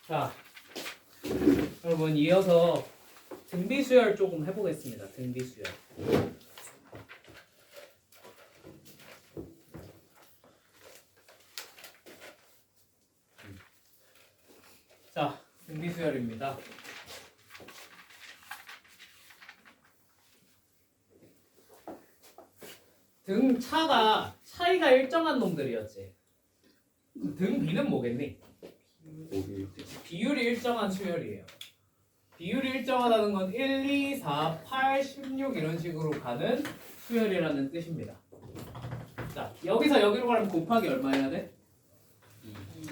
자, 여러분 이어서 등비수열 조금 해보겠습니다. 등비수열. 자, 등비수열입니다. 등 차이가 일정한 놈들이었지. 등 B는 뭐겠니? 비율이 일정한 수열이에요. 비율이 일정하다는 건 1, 2, 4, 8, 16 이런 식으로 가는 수열이라는 뜻입니다. 자, 여기서 여기로 가면 곱하기 얼마 해야 돼?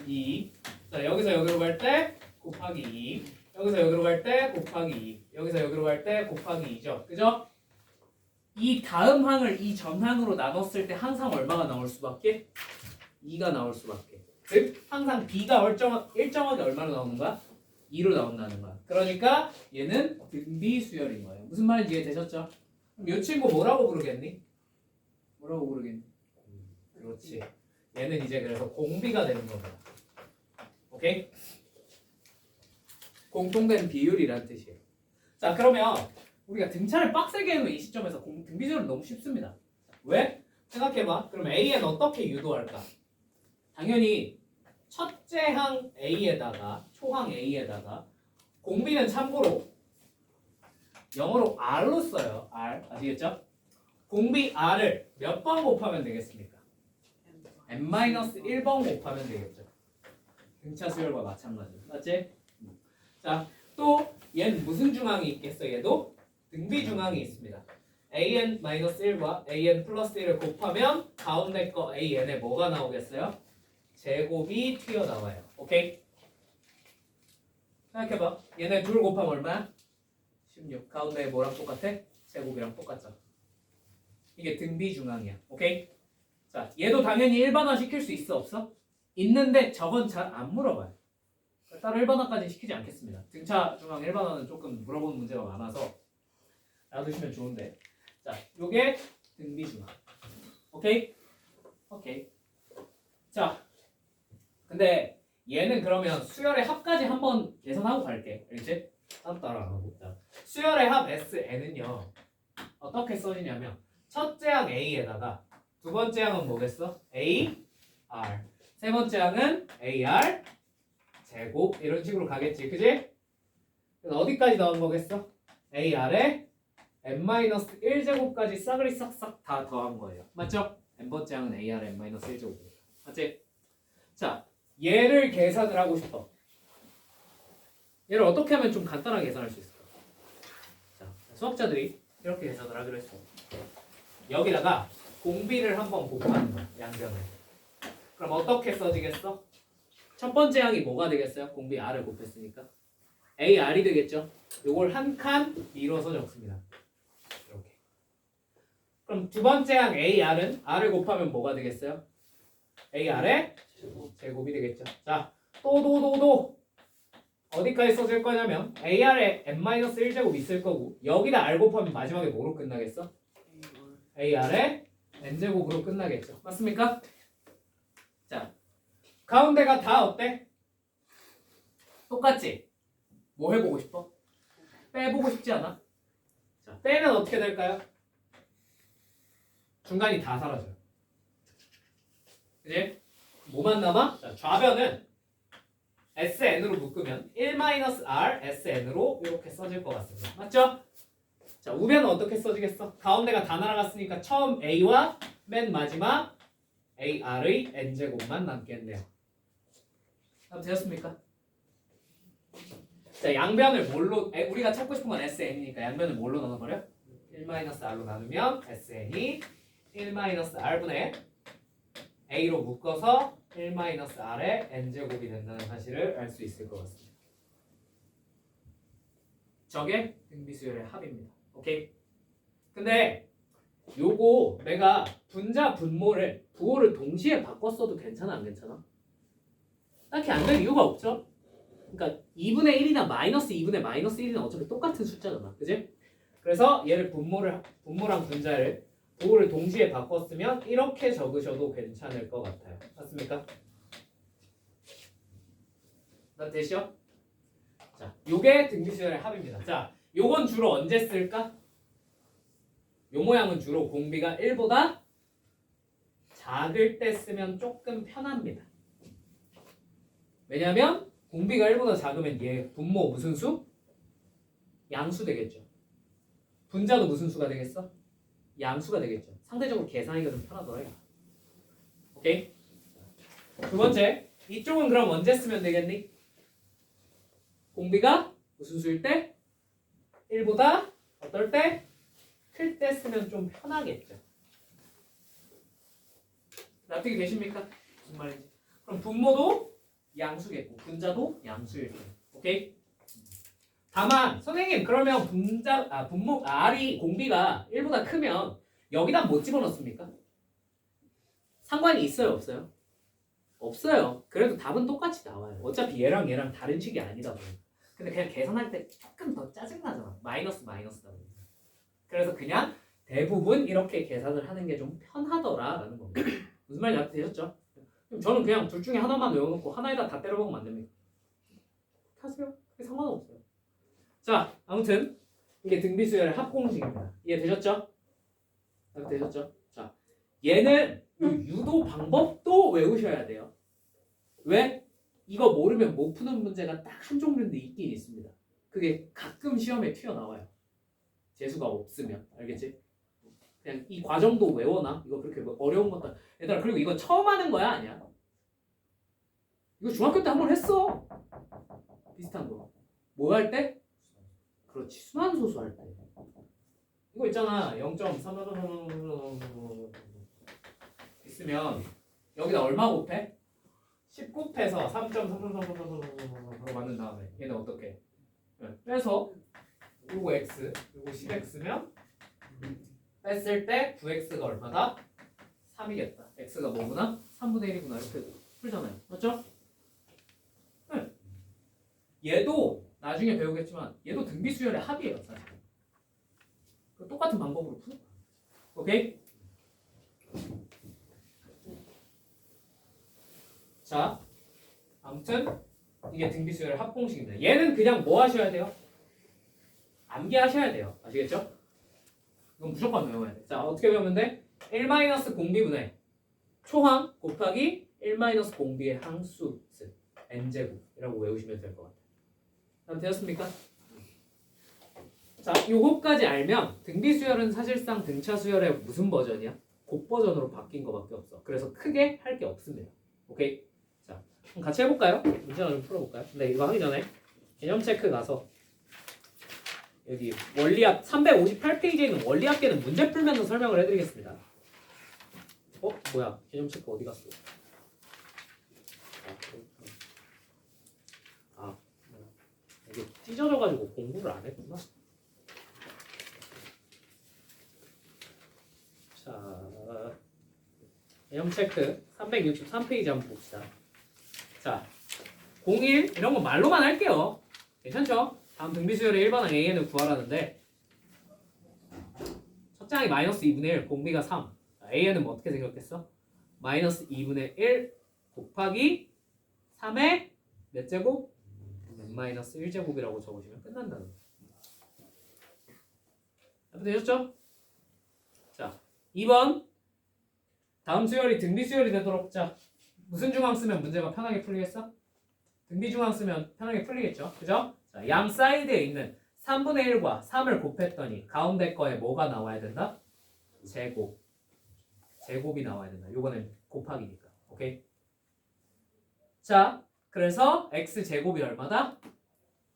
2. 자, 여기서 여기로 갈 때 곱하기 2. 여기서 여기로 갈 때 곱하기 2. 여기서 여기로 갈 때 곱하기 2죠. 그죠? 이 다음 항을 이 전항으로 나눴을 때 항상 얼마가 나올 수밖에? 2가 나올 수밖에. 즉 항상 B가 일정하게 얼마로 나오는 거야? 2로 나온다는 거야. 그러니까 얘는 등비수열인 거예요. 무슨 말인지 이해되셨죠? 그럼 이 친구 뭐라고 부르겠니? 뭐라고 부르겠니? 그렇지. 얘는 이제 그래서 공비가 되는 겁니다. 오케이? 공통된 비율이란 뜻이에요. 자, 그러면 우리가 등차를 빡세게 해놓은 이 시점에서 등비수열은 너무 쉽습니다. 왜? 생각해봐. 그럼 AN 어떻게 유도할까? 당연히 첫째 항 A에다가 초항 A에다가 공비는 참고로 영어로 R로 써요. R. 아시겠죠? 공비 R을 몇 번 곱하면 되겠습니까? n-1번 곱하면 되겠죠. 등차 수열과 마찬가지로. 맞지? 자, 또 얘는 무슨 중항이 있겠어? 얘도 등비 중항이 있습니다. an-1과 an 플러스 1을 곱하면 가운데 거 an에 뭐가 나오겠어요? 제곱이 튀어나와요. 오케이? 생각해봐. 얘네 둘 곱하면 얼마야? 16. 가운데 뭐랑 똑같아? 제곱이랑 똑같죠. 이게 등비 중항이야. 오케이? 자, 얘도 당연히 일반화 시킬 수 있어? 없어? 있는데 저건 잘 안 물어봐요. 따로 일반화까지 시키지 않겠습니다. 등차 중항 일반화는 조금 물어보는 문제가 많아서 놔두시면 좋은데. 자, 요게 등비 중항. 오케이? 오케이. 자, 근데 얘는 그러면 수열의 합까지 한번 계산하고 갈게. 알겠지? 따라하고. 자, 수열의 합 SN은요 어떻게 써지냐면 첫째 항 A에다가 두 번째 항은 뭐겠어? AR. 세 번째 항은 AR 제곱 이런 식으로 가겠지. 그지? 그래서 어디까지 나온 거겠어? AR에 n-1제곱까지 싸그리 싹싹 다 더한 거예요. 맞죠? n번째 항은 AR n-1제곱. 맞지? 자, 얘를 계산을 하고 싶어. 얘를 어떻게 하면 좀 간단하게 계산할 수 있을까? 자, 수학자들이 이렇게 계산을 하기로 했어. 여기다가 공비를 한번 곱하는 거야. 양변을. 그럼 어떻게 써지겠어? 첫 번째 항이 뭐가 되겠어요? 공비 R을 곱했으니까 AR이 되겠죠? 요걸 한 칸 밀어서 적습니다. 이렇게. 그럼 두 번째 항 AR은 R을 곱하면 뭐가 되겠어요? AR의 제곱이 되겠죠. 자, 또 어디까지 써질 거냐면 AR에 n-1제곱 있을 거고 여기다 R 곱하면 마지막에 뭐로 끝나겠어? AR에 n제곱으로 끝나겠죠. 맞습니까? 자, 가운데가 다 어때? 똑같지? 뭐 해보고 싶어? 빼보고 싶지 않아? 자, 빼면 어떻게 될까요? 중간이 다 사라져요. 그치? 뭐만 남아? 자, 좌변은 SN으로 묶으면 1-R SN으로 이렇게 써질 것 같습니다. 맞죠? 자, 우변은 어떻게 써지겠어? 가운데가 다 날아갔으니까 처음 A와 맨 마지막 AR의 N제곱만 남겠네요. 그럼 되었습니까? 자, 양변을 뭘로 우리가 찾고 싶은 건 SN이니까 양변을 뭘로 나눠버려? 1-R로 나누면 SN이 1-R분의 A로 묶어서 1-R의 N제곱이 된다는 사실을 알 수 있을 것 같습니다. 저게 등비수열의 합입니다. 오케이? 근데 요거 내가 분자 분모를 부호를 동시에 바꿨어도 괜찮아 안 괜찮아? 딱히 안 될 이유가 없죠? 그러니까 2분의 1이나 마이너스 2분의 마이너스 1이나 어차피 똑같은 숫자잖아. 그지? 그래서 얘를 분모랑 분자를 부호를 동시에 바꿨으면 이렇게 적으셔도 괜찮을 것 같아요. 맞습니까? 나 되시죠? 자, 요게 등비수열의 합입니다. 자, 요건 주로 언제 쓸까? 요 모양은 주로 공비가 1보다 작을 때 쓰면 조금 편합니다. 왜냐면 공비가 1보다 작으면 얘 분모 무슨 수? 양수 되겠죠. 분자도 무슨 수가 되겠어? 양수가 되겠죠. 상대적으로 계산하기가 좀 편하더라. 오케이? 두 번째, 이쪽은 그럼 언제 쓰면 되겠니? 공비가 무슨 수일 때? 1보다 어떨 때? 클 때 쓰면 좀 편하겠죠. 납득이 되십니까? 무슨 말인지. 그럼 분모도 양수겠고 분자도 양수일 때. 오케이? 다만 선생님 그러면 분모 R이 공비가 1보다 크면 여기다 못 집어넣습니까? 상관이 있어요 없어요? 없어요. 그래도 답은 똑같이 나와요. 어차피 얘랑 얘랑 다른 식이 아니다 보니. 근데 그냥 계산할 때 조금 더 짜증나잖아. 마이너스다 보니까. 그래서 그냥 대부분 이렇게 계산을 하는 게 좀 편하더라라는 겁니다. 무슨 말인지 알겠죠? 저는 그냥 둘 중에 하나만 외워놓고 하나에다 다 때려박으면 안 됩니다. 하세요. 그게 상관없어요. 자, 아무튼 이게 등비수열의 합공식입니다. 이해되셨죠? 되셨죠? 자, 얘는 유도 방법도 외우셔야 돼요. 왜? 이거 모르면 못 푸는 문제가 딱 한 종류인데 있긴 있습니다. 그게 가끔 시험에 튀어나와요. 재수가 없으면. 알겠지? 그냥 이 과정도 외워놔. 이거 그렇게 어려운 것도. 얘들아, 그리고 이거 처음 하는 거야? 아니야? 이거 중학교 때 한 번 했어. 비슷한 거. 뭐 할 때? 그렇지. 순환소수 할 때. 이거 있잖아. 0.3 있으면 여기다 얼마 곱해? 10 곱해서 3.3 만든 다음에 얘는 어떻게? 빼서 요거 x, 요거 10x면 뺐을 때 9x가 얼마다? 3이겠다. x가 뭐구나? 3분의 1이구나. 이렇게 풀잖아요. 맞죠? 네. 얘도 나중에 배우겠지만 얘도 등비수열의 합이에요. 사실. 똑같은 방법으로 푸는 거야. 오케이? 자, 아무튼 이게 등비수열의 합공식입니다. 얘는 그냥 뭐 하셔야 돼요? 암기하셔야 돼요. 아시겠죠? 이건 무조건 외워야 돼. 자, 어떻게 배우면 돼? 1-공비분의 초항 곱하기 1-공비의 항수 n제곱이라고 외우시면 될 것 같아요. 그럼 되었습니까? 자, 요거까지 알면 등비수열은 사실상 등차수열의 무슨 버전이야? 곱버전으로 바뀐 거밖에 없어. 그래서 크게 할 게 없습니다. 오케이? 자, 그럼 같이 해볼까요? 문제나 좀 풀어볼까요? 근데 이거 하기 전에 개념 체크 가서 여기 원리학 358페이지에 있는 원리학계는 문제 풀면서 설명을 해드리겠습니다. 뭐야? 개념 체크 어디 갔어? 이게 찢어져가지고 공부를 안 했구나. 자, 개념 체크 363페이지 한번 봅시다. 자, 01 이런 거 말로만 할게요. 괜찮죠? 다음 등비수열의 1반항 AN을 구하라는데 첫 장이 마이너스 2분의 1, 공비가 3. AN은 뭐 어떻게 생겼겠어? 마이너스 2분의 1 곱하기 3의 몇 제곱? 마이너스 1제곱이라고 적으시면 끝난다는 거예요. 되셨죠? 자, 2번 다음 수열이 등비수열이 되도록 자 무슨 중항 쓰면 문제가 편하게 풀리겠어? 등비중항 쓰면 편하게 풀리겠죠? 그죠? 자, 양 사이드에 있는 3분의 1과 3을 곱했더니 가운데 거에 뭐가 나와야 된다? 제곱. 제곱이 나와야 된다. 요거는 곱하기니까. 오케이? 자, 그래서 x제곱이 얼마다?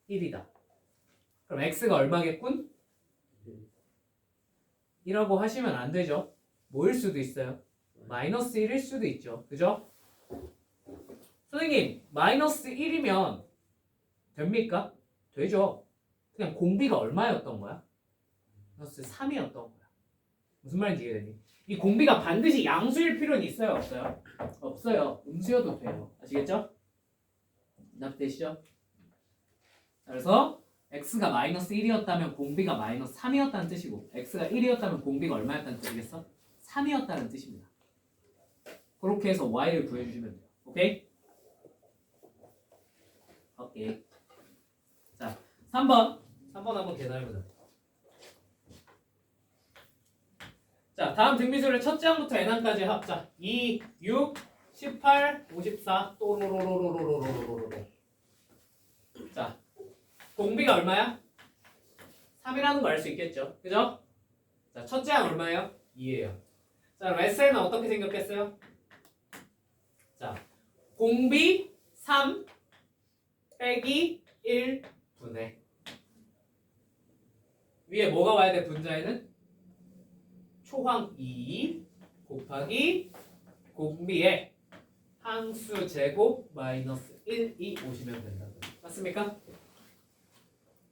1이다. 그럼 x가 얼마겠군? 1이라고 하시면 안 되죠. 뭐일 수도 있어요? 마이너스 1일 수도 있죠. 그죠? 선생님, 마이너스 1이면 됩니까? 되죠. 그냥 공비가 얼마였던 거야? 마이너스 3이었던 거야. 무슨 말인지 이해되니? 이 공비가 반드시 양수일 필요는 있어요? 없어요? 없어요. 음수여도 돼요. 아시겠죠? 납득되시죠? 그래서 x가 마이너스 1이었다면 공비가 마이너스 3이었다는 뜻이고 x가 1이었다면 공비가 얼마였다는 뜻이겠어? 3이었다는 뜻입니다. 그렇게 해서 y를 구해주시면 돼요. 오케이? 오케이. 자, 3번 한번 계산해보자. 자, 다음 등비수를 첫째 항부터 n항까지 합자. 2, 6, 18, 54, 또로로로로로로로로로. 자, 공비가 얼마야? 3이라는 거 알 수 있겠죠? 그죠? 자, 첫째 항 얼마예요? 2예요. 자, 그럼 SN은 어떻게 생겼겠어요? 자, 공비 3 빼기 1 분의 위에 뭐가 와야 돼? 분자에는 초항 2 곱하기 공비의 항수 제곱 마이너스 1이 오시면 된다고. 맞습니까?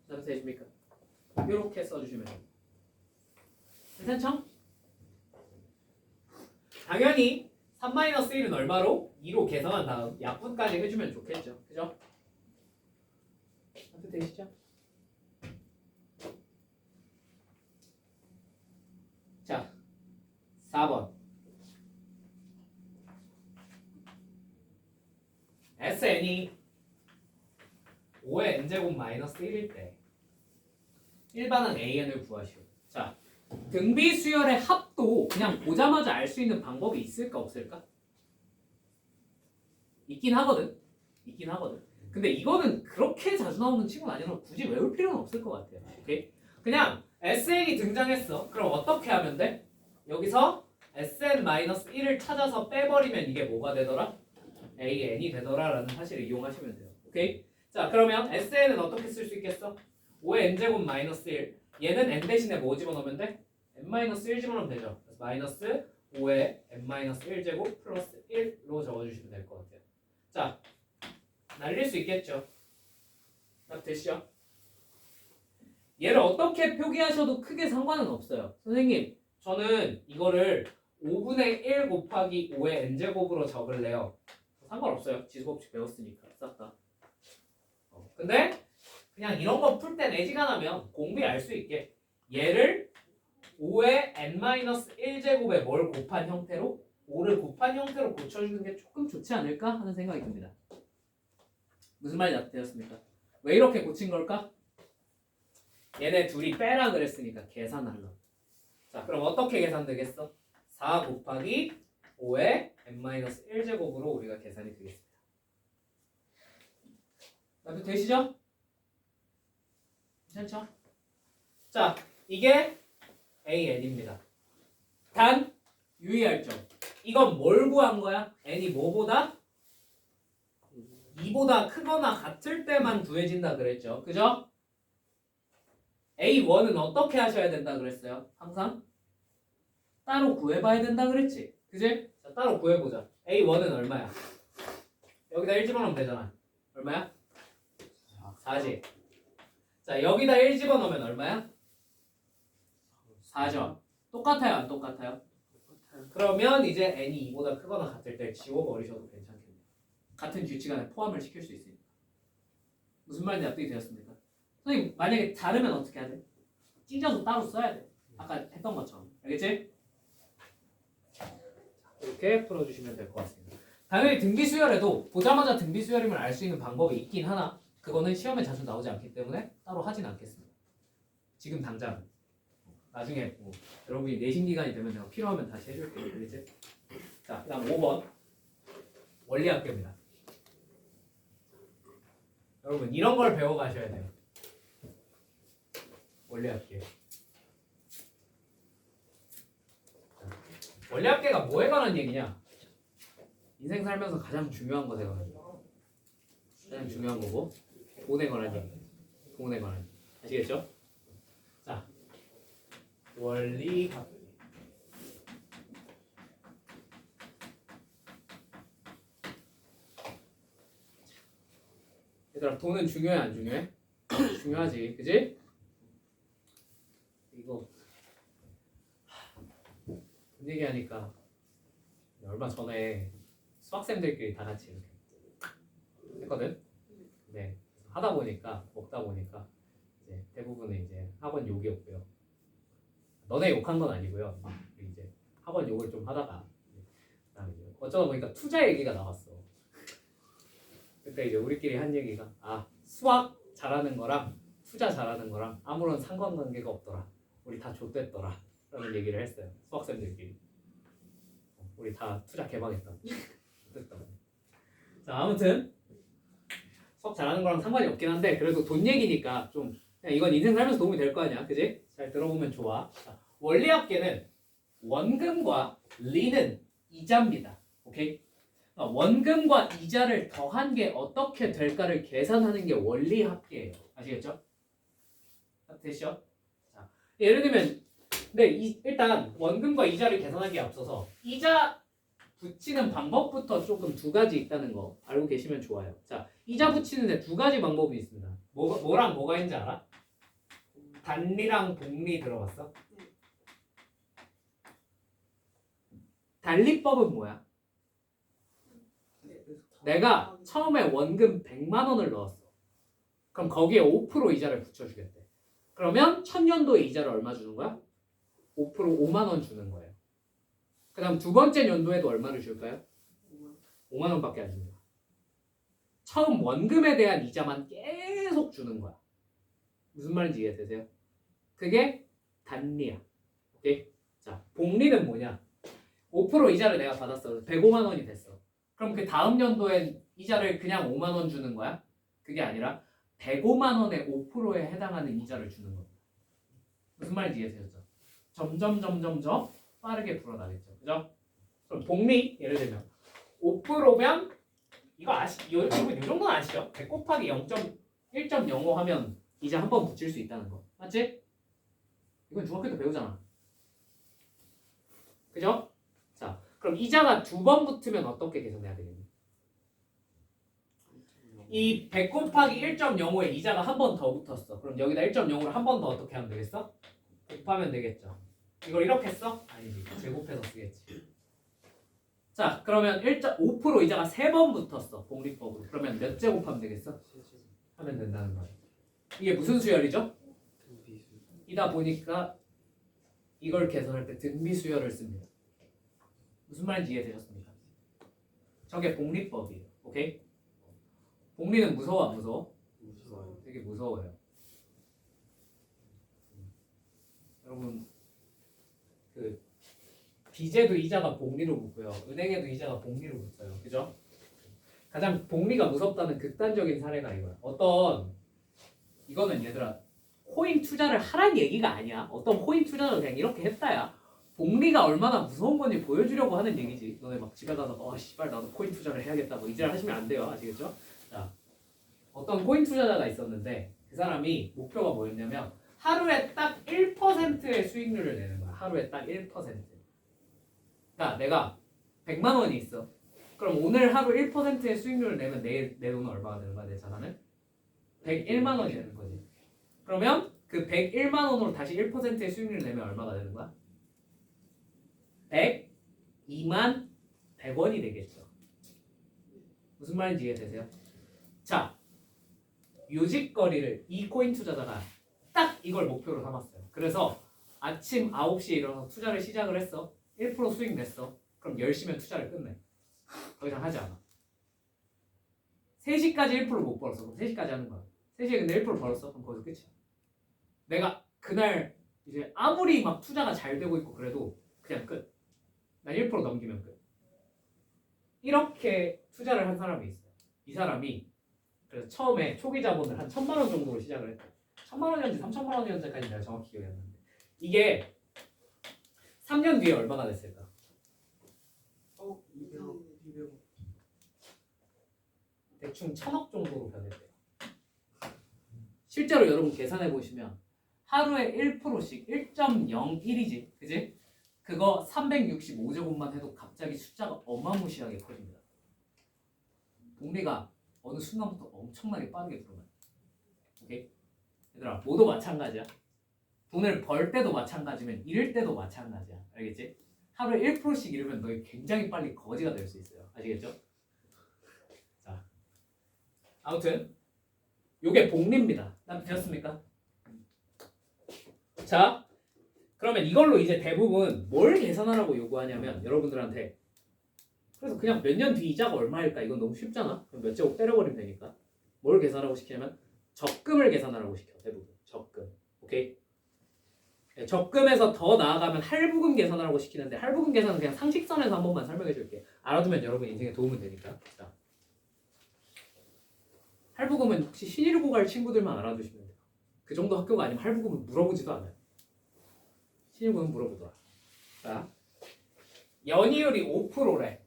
답이 되십니까? 이렇게 써주시면 됩니다. 괜찮죠? 당연히 3-1은 얼마로? 2로 계산한 다음 약분까지 해주면 좋겠죠. 그죠? 답이 되시죠? 자, 4번. SN이 5의 n제곱 마이너스 1일 때 일반항 AN을 구하시오. 자, 등비 수열의 합도 그냥 보자마자 알 수 있는 방법이 있을까 없을까? 있긴 하거든. 근데 이거는 그렇게 자주 나오는 친구는 아니라서 굳이 외울 필요는 없을 것 같아요. 오케이? 그냥 SN이 등장했어. 그럼 어떻게 하면 돼? 여기서 SN-1을 찾아서 빼버리면 이게 뭐가 되더라? AN이 되더라라는 사실을 이용하시면 돼요. 오케이? 자, 그러면 SN은 어떻게 쓸 수 있겠어? 5의 n제곱 마이너스 1. 얘는 n 대신에 뭐 집어넣으면 돼? n-1 집어넣으면 되죠. 그래서 마이너스 5의 n-1제곱 플러스 1로 적어주시면 될 것 같아요. 자, 날릴 수 있겠죠? 답 되시죠? 얘를 어떻게 표기하셔도 크게 상관은 없어요. 선생님, 저는 이거를 5분의 1 곱하기 5의 n제곱으로 적을래요. 상관없어요. 지수법칙 배웠으니까 싹 다. 근데 그냥 이런 거 풀 땐 애지간하면 공비 알 수 있게 얘를 5의 n-1제곱에 뭘 곱한 형태로? 5를 곱한 형태로 고쳐주는 게 조금 좋지 않을까 하는 생각이 듭니다. 무슨 말이 되었습니까? 왜 이렇게 고친 걸까? 얘네 둘이 빼라 그랬으니까 계산하려. 자, 그럼 어떻게 계산되겠어? 4 곱하기 5의 n-1제곱으로 우리가 계산이 되겠습니다. 답이 되시죠? 괜찮죠? 자, 이게 AN입니다. 단 유의할 점. 이건 뭘 구한 거야? n이 뭐보다? 2보다 크거나 같을 때만 구해진다 그랬죠. 그죠? A1은 어떻게 하셔야 된다 그랬어요? 항상 따로 구해봐야 된다 그랬지. 그지? 자, 따로 구해보자. A1은 얼마야? 여기다 1 집어넣으면 되잖아. 얼마야? 4지. 자, 여기다 1 집어넣으면 얼마야? 4죠. 똑같아요, 안 똑같아요? 그러면 이제 n이 2보다 크거나 같을 때 지워버리셔도 괜찮겠네요. 같은 규칙 안에 포함을 시킬 수 있으니까. 무슨 말인지 납득이 되었습니까? 선생님, 만약에 다르면 어떻게 해야 돼? 찢어서 따로 써야 돼. 아까 했던 것처럼. 알겠지? 이렇게 풀어주시면 될 것 같습니다. 당연히 등비수열에도 보자마자 등비수열임을 알 수 있는 방법이 있긴 하나 그거는 시험에 자주 나오지 않기 때문에 따로 하진 않겠습니다. 지금 당장 나중에 뭐 여러분이 내신 기간이 되면 내가 필요하면 다시 해줄게요. 알겠지? 자, 그 다음 5번 원리학교입니다. 여러분 이런 걸 배워가셔야 돼요. 원리학교. 원리학계가 뭐에 관한 얘기냐? 인생 살면서 가장 중요한 것에 관한 얘기. 가장 중요한 거고 돈에 관한 얘기. 돈에 관한 얘기. 아시겠죠? 자, 원리학. 얘들아, 돈은 중요해 안 중요해? 중요하지, 그지? 이거 그 얘기하니까 얼마 전에 수학생들끼리 다 같이 이렇게 했거든. 네, 하다 보니까 먹다 보니까 이제 대부분은 이제 학원 욕이었고요. 너네 욕한 건 아니고요. 이제 학원 욕을 좀 하다가 그다음에 이제 어쩌다 보니까 투자 얘기가 나왔어. 그때 이제 우리끼리 한 얘기가 수학 잘하는 거랑 투자 잘하는 거랑 아무런 상관관계가 없더라. 우리 다 좆됐더라. 라는 얘기를 했어요. 수학생들끼리. 우리 다 투자 개방했다. 됐다. 자, 아무튼 수학 잘하는 거랑 상관이 없긴 한데 그래도 돈 얘기니까 좀 그냥 이건 인생 살면서 도움이 될 거 아니야, 그지? 잘 들어보면 좋아. 자, 원리합계는 원금과 리는 이자입니다. 오케이? 원금과 이자를 더한 게 어떻게 될까를 계산하는 게 원리합계예요. 아시겠죠? 됐죠? 자, 예를 들면 네, 일단 원금과 이자를 계산하기에 앞서서 이자 붙이는 방법부터 조금 두 가지 있다는 거 알고 계시면 좋아요. 자, 이자 붙이는 데 두 가지 방법이 있습니다. 뭐랑 뭐가 있는지 알아? 단리랑 복리 들어봤어? 단리법은 뭐야? 내가 처음에 원금 100만 원을 넣었어. 그럼 거기에 5% 이자를 붙여주겠대. 그러면 첫 년도에 이자를 얼마 주는 거야? 5% 5만 원 주는 거예요. 그 다음 두 번째 연도에도 얼마를 줄까요? 5만 원밖에 안 줍니다. 처음 원금에 대한 이자만 계속 주는 거야. 무슨 말인지 이해되세요? 그게 단리야. 오케이? 자, 복리는 뭐냐? 5% 이자를 내가 받았어. 105만 원이 됐어. 그럼 그 다음 연도엔 이자를 그냥 5만 원 주는 거야? 그게 아니라 105만 원의 5%에 해당하는 이자를 주는 겁니다. 무슨 말인지 이해되셨죠? 점점 빠르게 불어나겠죠. 그죠? 그럼 복리 예를 들면 5%면 이거 여러분 이 정도는 아시죠? 100 곱하기 1.05 하면 이자 한 번 붙일 수 있다는 거. 맞지? 이건 중학교 때 배우잖아. 그죠? 자, 그럼 이자가 두 번 붙으면 어떻게 계산해야 되겠니? 이 100 곱하기 1.05에 이자가 한 번 더 붙었어. 그럼 여기다 1.05를 한 번 더 어떻게 하면 되겠어? 곱하면 되겠죠. 이걸 이렇게 써? 아니지. 제곱해서 쓰겠지. 자, 그러면 5% 이자가 3번 붙었어. 복리법으로. 그러면 몇 제곱하면 되겠어? 하면 된다는 거예요. 이게 무슨 수열이죠? 이다 보니까 이걸 계산할 때 등비수열을 씁니다. 무슨 말인지 이해되셨습니까? 저게 복리법이에요. 오케이? 복리는 무서워 안 무서워? 무서워요. 되게 무서워요. 여러분 그 빚에도 이자가 복리로 붙고요. 은행에도 이자가 복리로 붙어요. 그죠? 가장 복리가 무섭다는 극단적인 사례가 이거야. 이거는 얘들아 코인 투자를 하란 얘기가 아니야. 어떤 코인 투자를 그냥 이렇게 했다야. 복리가 얼마나 무서운 건지 보여주려고 하는 얘기지. 너네 막 집에 가서 씨발 나도 코인 투자를 해야겠다 뭐 이제를 하시면 안 돼요. 아시겠죠? 자, 어떤 코인 투자자가 있었는데 그 사람이 목표가 뭐였냐면 하루에 딱 1%의 수익률을 내는 거야. 하루에 딱 1%. 그러니까 내가 100만 원이 있어. 그럼 오늘 하루 1%의 수익률을 내면 내 돈은 얼마가 되는 거야? 내 자산은? 101만 원이 되는 거지. 그러면 그 101만 원으로 다시 1%의 수익률을 내면 얼마가 되는 거야? 102만 100원이 되겠죠. 무슨 말인지 이해되세요? 자, 요직거리를 이 코인 투자자가 딱 이걸 목표로 삼았어요. 그래서 아침 9시에 일어나서 투자를 시작을 했어. 1% 수익 냈어. 그럼 10시면 투자를 끝내. 더 이상 하지 않아. 3시까지 1% 못 벌었어. 그럼 3시까지 하는 거야. 3시에 근데 1% 벌었어. 그럼 거기서 끝이야. 내가 그날 이제 아무리 막 투자가 잘 되고 있고 그래도 그냥 끝. 난 1% 넘기면 끝. 이렇게 투자를 한 사람이 있어요. 이 사람이 그래서 처음에 초기 자본을 한 1,000만 원 정도로 시작을 했다. 1,000만 원이었는지 3,000만 원이었는지까지 내가 정확히 기억이 안 나는데 이게 3년 뒤에 얼마나 됐을까? 200억. 대충 1,000억 정도로 변했대요. 실제로 여러분 계산해 보시면 하루에 1%씩 1.01이지, 그지? 그거 365제곱만 해도 갑자기 숫자가 어마무시하게 커집니다. 복리가 어느 순간부터 엄청나게 빠르게 불어나요. 오케이? 얘들아, 모두 마찬가지야. 돈을 벌 때도 마찬가지면 잃을 때도 마찬가지야. 알겠지? 하루에 1%씩 잃으면 너희 굉장히 빨리 거지가 될 수 있어요. 아시겠죠? 자, 아무튼 요게 복리입니다. 되었습니까? 자, 그러면 이걸로 이제 대부분 뭘 계산하라고 요구하냐면 여러분들한테 그래서 그냥 몇 년 뒤 이자가 얼마일까? 이건 너무 쉽잖아. 그럼 몇 제곱 때려버리면 되니까 뭘 계산하라고 시키냐면 적금을 계산하라고 시켜 대부분. 적금. 오케이? 네, 적금에서 더 나아가면 할부금 계산하라고 시키는데 할부금 계산은 그냥 상식선에서 한 번만 설명해 줄게. 알아두면 여러분 인생에 도움은 되니까. 자, 할부금은 혹시 신일고 갈 친구들만 알아두시면 돼요. 그 정도 학교가 아니면 할부금은 물어보지도 않아요. 신일고는 물어보더라. 자, 연이율이 5%래.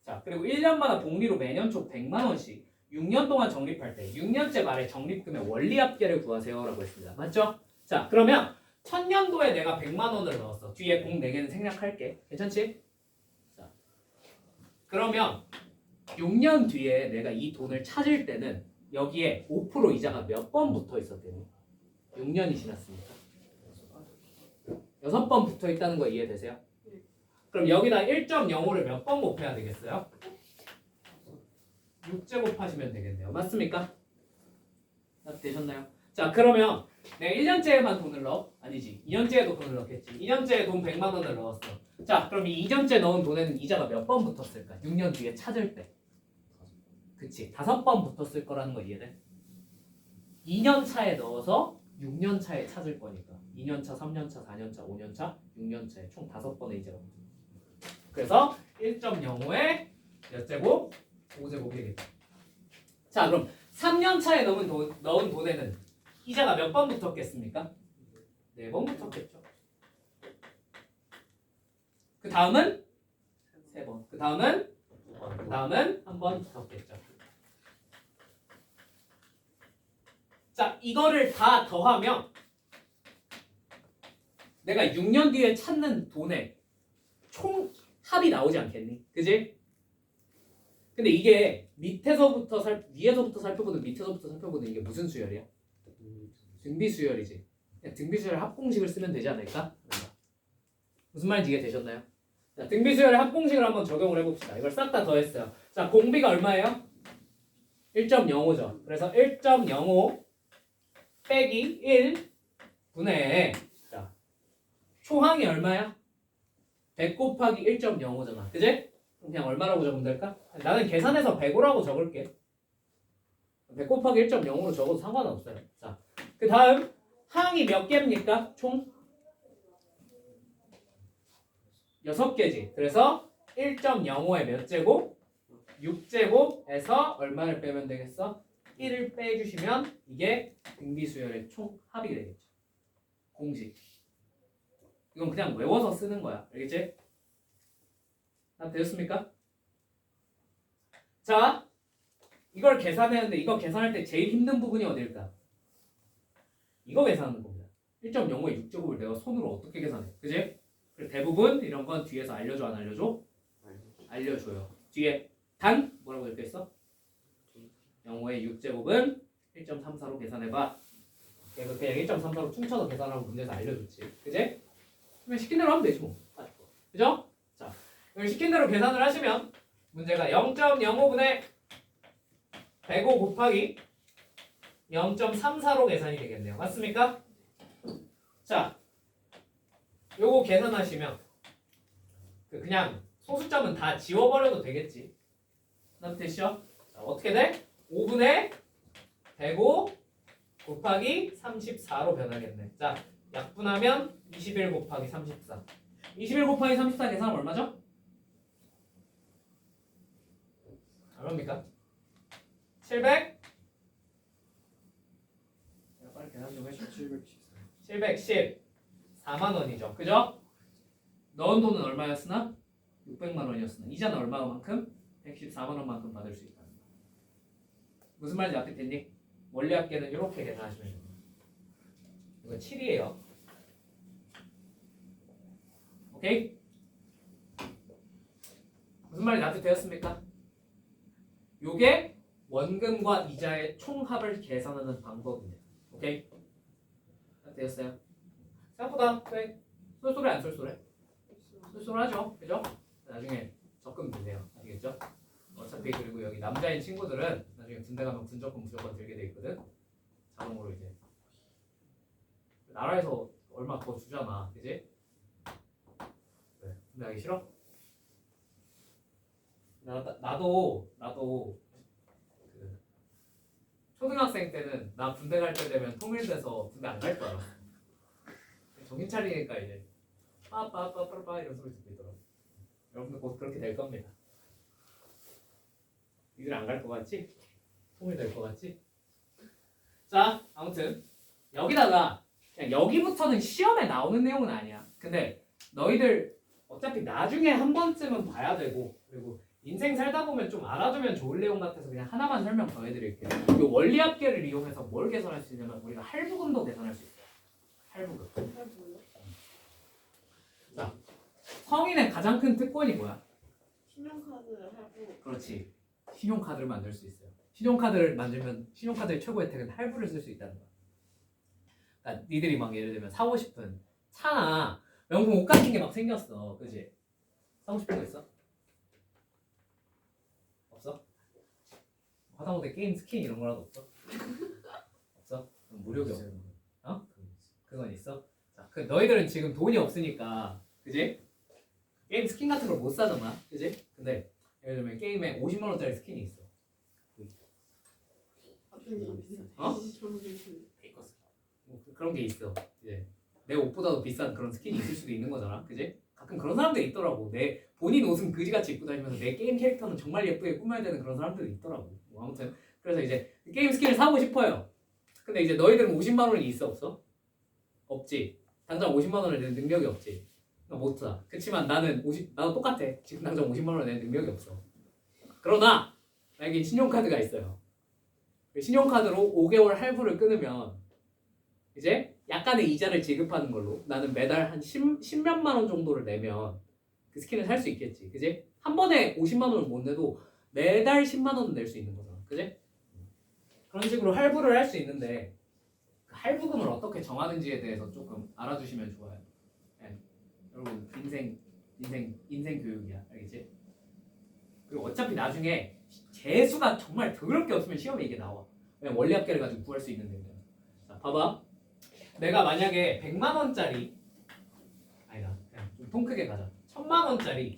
자, 그리고 1년마다 복리로 매년 초 100만 원씩 6년 동안 적립할 때 6년째 말에 적립금의 원리 합계를 구하세요라고 했습니다. 맞죠? 자, 그러면 1000년도에 내가 100만 원을 넣었어. 뒤에 공 4개는 생략할게. 괜찮지? 자, 그러면 6년 뒤에 내가 이 돈을 찾을 때는 여기에 5% 이자가 몇 번 붙어 있었대요? 6년이 지났습니다. 6번 붙어 있다는 거 이해되세요? 그럼 여기다 1.05를 몇 번 곱해야 되겠어요? 6제곱 하시면 되겠네요. 맞습니까? 되셨나요? 자, 그러면 내가 1년째에만 돈을 넣어? 아니지. 2년째에도 돈을 넣겠지. 2년째에 돈 100만 원을 넣었어. 자, 그럼 이 2년째 넣은 돈에는 이자가 몇 번 붙었을까? 6년 뒤에 찾을 때. 그치. 5번 붙었을 거라는 거 이해돼? 2년 차에 넣어서 6년 차에 찾을 거니까. 2년 차, 3년 차, 4년 차, 5년 차, 6년 차에 총 5번의 이자가 붙어. 그래서 1.05에 몇 제곱? 5제곱이겠죠. 자, 그럼 3년 차에 넣은 돈에는 이자가 몇 번 붙었겠습니까? 4번 붙었겠죠. 그 다음은 3번. 그 다음은 한 번 붙었겠죠. 자, 이거를 다 더하면 내가 6년 뒤에 찾는 돈의 총 합이 나오지 않겠니? 그지? 근데 이게 위에서부터 살펴보는 밑에서부터 살펴보는 이게 무슨 수열이야? 등비 수열이지. 등비 수열 합공식을 쓰면 되지 않을까? 무슨 말인지 이해되셨나요? 자, 등비 수열의 합공식을 한번 적용을 해봅시다. 이걸 싹 다 더했어요. 자, 공비가 얼마예요? 1.05죠. 그래서 1.05 빼기 1 분의 자, 초항이 얼마야? 100 곱하기 1.05잖아. 그지? 그럼 그냥 얼마라고 적으면 될까? 나는 계산해서 105라고 적을게. 100 곱하기 1.05로 적어도 상관없어요. 자, 그 다음 항이 몇 개입니까? 총 6개지. 그래서 1.05에 몇 제곱? 6제곱에서 얼마를 빼면 되겠어? 1을 빼주시면 이게 등비수열의 총 합이 되겠죠. 공식. 이건 그냥 외워서 쓰는 거야. 알겠지? 다 되셨습니까? 자, 이걸 계산했는데 이거 계산할 때 제일 힘든 부분이 어딜까? 이거 계산하는 겁니다. 1.05의 6제곱을 내가 손으로 어떻게 계산해? 그지? 그리고 대부분 이런 건 뒤에서 알려줘 안 알려줘? 알려줘요. 뒤에 단 뭐라고 적혀있어? 0호의 6제곱은 1.34로 계산해봐. 그냥 1.34로 퉁쳐서 계산하고 문제에서 알려줬지. 그지? 그러면 시킨 대로 하면 되지 뭐. 그죠? 자, 이걸 시킨 대로 계산을 하시면 문제가 0.05분의 105 곱하기 0.34로 계산이 되겠네요. 맞습니까? 자, 요거 계산하시면 그냥 소수점은 다 지워버려도 되겠지. 됐죠? 자, 어떻게 돼? 5분의 105 곱하기 34로 변하겠네. 자, 약분하면 21 곱하기 34. 21 곱하기 34 계산하면 얼마죠? 얼마입니까? 700? 빨리 계산 좀 해줘. 714만 원이죠. 그죠? 넣은 돈은 얼마였으나? 600만 원이었으나 이자는 얼마만큼? 114만 원만큼 받을 수 있다. 무슨 말인지 앞에 됐니? 원리 합계는 이렇게 계산하시면 됩니다. 이거 7이에요. 오케이? 무슨 말인지 앞에 되었습니까? 요게 원금과 이자의 총합을 계산하는 방법입니다. 오케이? 되었어요? 생각보다 쏠쏠해 안 쏠쏠해? 쏠쏠하죠? 그죠? 나중에 적금 드세요. 아시겠죠? 어차피 그리고 여기 남자인 친구들은 나중에 군대 가면 군적금 무조건 들게 돼 있거든. 자동으로 이제 나라에서 얼마 더 주잖아, 그지? 왜? 군대 가기 싫어? 나도 그 초등 초등학생 때는 나 군대 갈 때 되면 통일돼서 군대 안 갈 줄 알았어. 정신 차리니까 이제 빠빠빠빠빠 이런 소리 듣고 있더라고. 여러분들 곧 그렇게 될 겁니다. 니들 안 갈 것 같지? 통일될 것 같지? 자, 아무튼 여기다가 그냥 여기부터는 시험에 나오는 내용은 아니야. 근데 너희들 어차피 나중에 한 번쯤은 봐야 되고, 그리고 인생 살다 보면 좀 알아두면 좋을 내용 같아서 그냥 하나만 설명 더 해드릴게요. 이 원리합계를 이용해서 뭘 계산할 수 있냐면 우리가 할부금도 계산할 수 있어요. 할부금. 자, 성인의 가장 큰 특권이 뭐야? 신용카드 할부. 그렇지. 신용카드를 만들 수 있어요. 신용카드를 만들면 신용카드의 최고 혜택은 할부를 쓸 수 있다는 거야. 그러니까 니들이 막 예를 들면 사고 싶은 차나 명품 옷 같은 게 막 생겼어. 그지? 사고 싶은 거 있어? 없어? 하다못해 게임 스킨 이런 거라도 없어? 없어? 그럼 무료비 없어. 어? 그건 있어? 자, 그 너희들은 지금 돈이 없으니까, 그지? 게임 스킨 같은 걸 못 사잖아, 그지? 근데 예를 들면 게임에 50만 원짜리 스킨이 있어. 어? 뭐 그런 게 있어. 이제 내 옷보다도 비싼 그런 스킨이 있을 수도 있는 거잖아, 그지? 가끔 그런 사람들이 있더라고. 내 본인 옷은 그지같이 입고 다니면서 내 게임 캐릭터는 정말 예쁘게 꾸며야 되는 그런 사람들이 있더라고. 뭐 아무튼 그래서 이제 게임 스킨을 사고 싶어요. 근데 이제 너희들은 50만 원이 있어 없어? 없지. 당장 50만 원을 낼 능력이 없지. 못 사. 그렇지만 나도 똑같아. 지금 당장 50만 원을 낼 능력이 없어. 그러나 나에게 신용카드가 있어요. 신용카드로 5개월 할부를 끊으면 이제 약간의 이자를 지급하는 걸로 나는 매달 한 10몇만 원 정도를 내면 그 스킨을 살 수 있겠지. 그지? 한 번에 50만 원을 못 내도 매달 10만 원은 낼 수 있는 거잖아. 그지? 그런 식으로 할부를 할 수 있는데 그 할부금을 어떻게 정하는지에 대해서 조금 알아두시면 좋아요. 네. 여러분 인생 교육이야. 알겠지? 그리고 어차피 나중에 재수가 정말 더럽게 없으면 시험에 이게 나와. 그냥 원리합계를 가지고 구할 수 있는 거예요. 자, 봐봐. 내가 만약에 100만 원짜리 아니다. 그냥 좀 통 크게 가자. 1000만 원짜리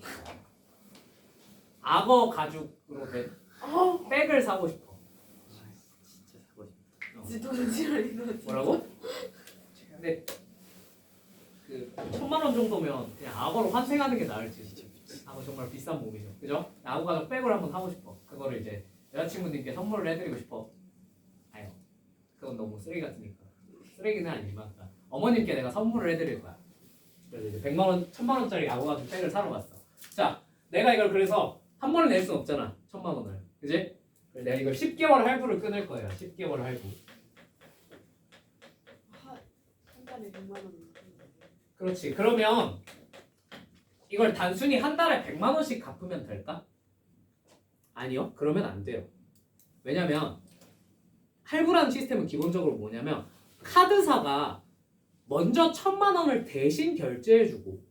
악어 가죽으로 된 백을 사고 싶어. 진짜 사고 싶다. 진짜 돈지랄이 뭐라고? 근데 그 1000만 원 정도면 그냥 악어로 환생하는 게 나을지. 악어 정말 비싼 몸이죠. 그죠? 악어 가죽 백을 한번 사고 싶어. 그거를 이제 여자친구님께 선물을 해드리고 싶어. 아유, 그건 너무 쓰레기 같으니까. 쓰레기는 아니지만 어머님께 내가 선물을 해드릴 거야. 그래서 이제 100만 원, 1000만 원짜리 악어 가죽 백을 사러 갔어. 자, 내가 이걸 그래서 한 번에 낼 순 없잖아. 1000만 원을. 그지? 내가 이걸 10개월 할부를 끊을 거예요. 10개월 할부. 한 달에 100만 원. 그렇지. 그러면 이걸 단순히 한 달에 100만 원씩 갚으면 될까? 아니요. 그러면 안 돼요. 왜냐면 할부라는 시스템은 기본적으로 뭐냐면 카드사가 먼저 1000만 원을 대신 결제해주고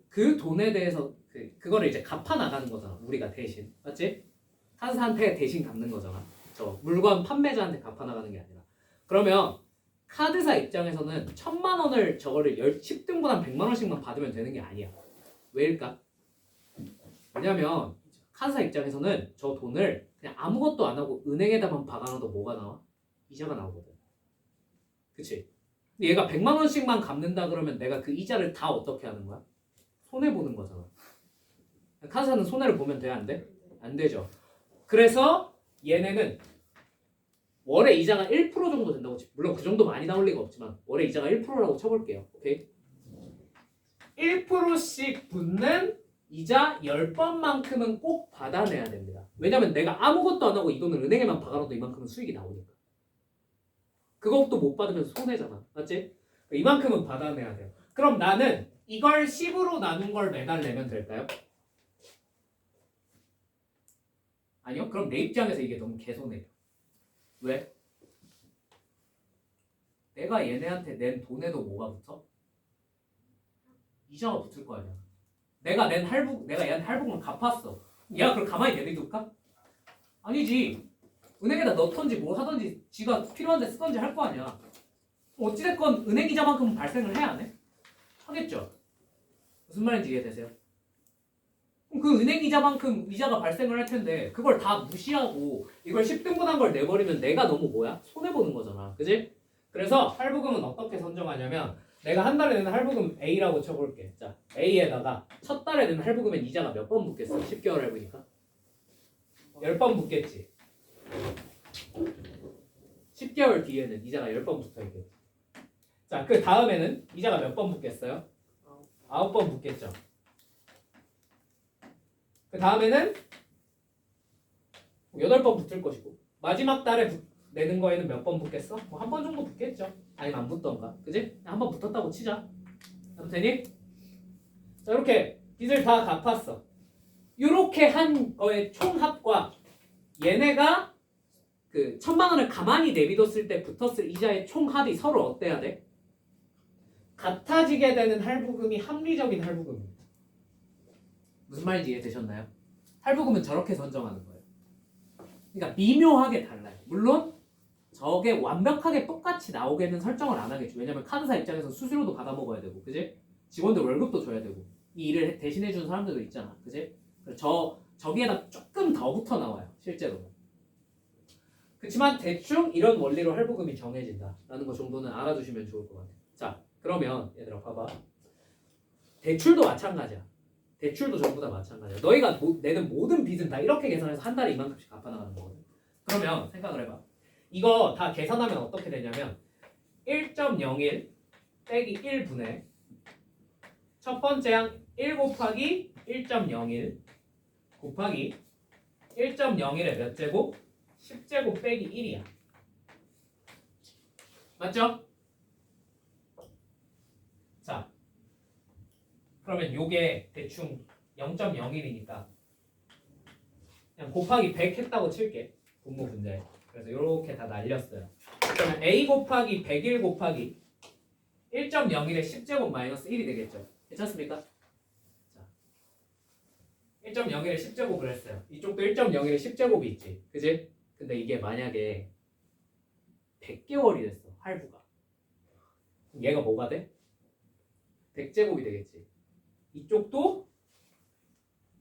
그 돈에 대해서 그거를 이제 갚아 나가는 거잖아. 우리가 대신. 맞지? 카드사한테 대신 갚는 거잖아. 저 물건 판매자한테 갚아 나가는 게 아니라. 그러면 카드사 입장에서는 1000만 원을 저거를 10등분 100만 원씩만 받으면 되는 게 아니야. 왜일까? 왜냐면 카드사 입장에서는 저 돈을 그냥 아무것도 안 하고 은행에다만 박아놔도 뭐가 나와? 이자가 나오거든. 그치? 근데 얘가 100만 원씩만 갚는다 그러면 내가 그 이자를 다 어떻게 하는 거야? 손해보는 거잖아. 카드사는 손해를 보면 돼? 안 돼? 안 되죠. 그래서 얘네는 월에 이자가 1% 정도 된다고 치. 물론 그 정도 많이 나올 리가 없지만 월에 이자가 1%라고 쳐볼게요. 오케이? 1%씩 붙는 이자 10번만큼은 꼭 받아내야 됩니다. 왜냐면 내가 아무것도 안 하고 이 돈을 은행에만 박아놔도 이만큼은 수익이 나오니까. 그것도 못 받으면 손해잖아. 맞지? 이만큼은 받아내야 돼요. 그럼 나는 이걸 10으로 나눈 걸 매달 내면 될까요? 아니요? 그럼 내 입장에서 이게 너무 개손해요. 왜? 내가 얘네한테 낸 돈에도 뭐가 붙어? 이자가 붙을 거 아니야. 내가 얘한테 할부금을 갚았어. 얘가 그걸 가만히 내비둘까? 아니지. 은행에다 넣던지 뭘 하던지 지가 필요한데 쓰던지 할 거 아니야. 어찌됐건 은행 이자만큼은 발생을 해야 안 해? 하겠죠. 무슨 말인지 이해되세요? 그럼 그 은행 이자만큼 이자가 발생을 할 텐데 그걸 다 무시하고 이걸 10등분한 걸 내버리면 내가 너무 뭐야? 손해보는 거잖아. 그지? 그래서 할부금은 어떻게 선정하냐면 내가 한 달에 내는 할부금 A라고 쳐볼게. 자, A에다가 첫 달에 내는 할부금엔 이자가 몇 번 붙겠어? 10개월 할부니까 10번 붙겠지. 10개월 뒤에는 이자가 10번 붙어있겠지. 자, 그 다음에는 이자가 몇 번 붙겠어요? 9번 붙겠죠. 그 다음에는 8번 붙을 것이고 마지막 달에 내는 거에는 몇 번 붙겠어? 뭐 한 번 정도 붙겠죠. 아니면 안 붙던가. 그지? 한 번 붙었다고 치자. 그럼 되니? 자, 이렇게 빚을 다 갚았어. 이렇게 한 거의 총합과 얘네가 그 1,000만 원을 가만히 내비뒀을 때 붙었을 이자의 총합이 서로 어때야 돼? 같아지게 되는 할부금이 합리적인 할부금입니다. 무슨 말인지 이해되셨나요? 할부금은 저렇게 선정하는 거예요. 그러니까 미묘하게 달라요. 물론 저게 완벽하게 똑같이 나오게는 설정을 안 하겠죠. 왜냐면 카드사 입장에서 수수료도 받아 먹어야 되고, 그지? 직원들 월급도 줘야 되고, 이 일을 대신해 주는 사람들도 있잖아, 그지? 저기에다 조금 더 붙어 나와요, 실제로는. 그렇지만 대충 이런 원리로 할부금이 정해진다라는 거 정도는 알아두시면 좋을 것 같아요. 자, 그러면 얘들아 봐봐. 대출도 마찬가지야. 대출도 전부 다 마찬가지야. 너희가 내는 모든 빚은 다 이렇게 계산해서 한 달에 이만큼씩 갚아나가는 거거든. 그러면 생각을 해봐. 이거 다 계산하면 어떻게 되냐면 1.01 빼기 1분의 첫 번째 항 1 곱하기 1.01 곱하기 1.01의 몇 제곱? 10제곱 빼기 1이야. 맞죠? 자, 그러면 요게 대충 0.01이니까 그냥 곱하기 100 했다고 칠게. 분모 분자에. 그래서 요렇게 다 날렸어요. 그러면 A 곱하기 101 곱하기 1.01의 10제곱 마이너스 1이 되겠죠. 괜찮습니까? 자, 1.01의 10제곱을 했어요. 이쪽도 1.01의 10제곱이 있지. 그지? 근데 이게 만약에 100개월이 됐어. 할부가. 그럼 얘가 뭐가 돼? 100제곱이 되겠지. 이쪽도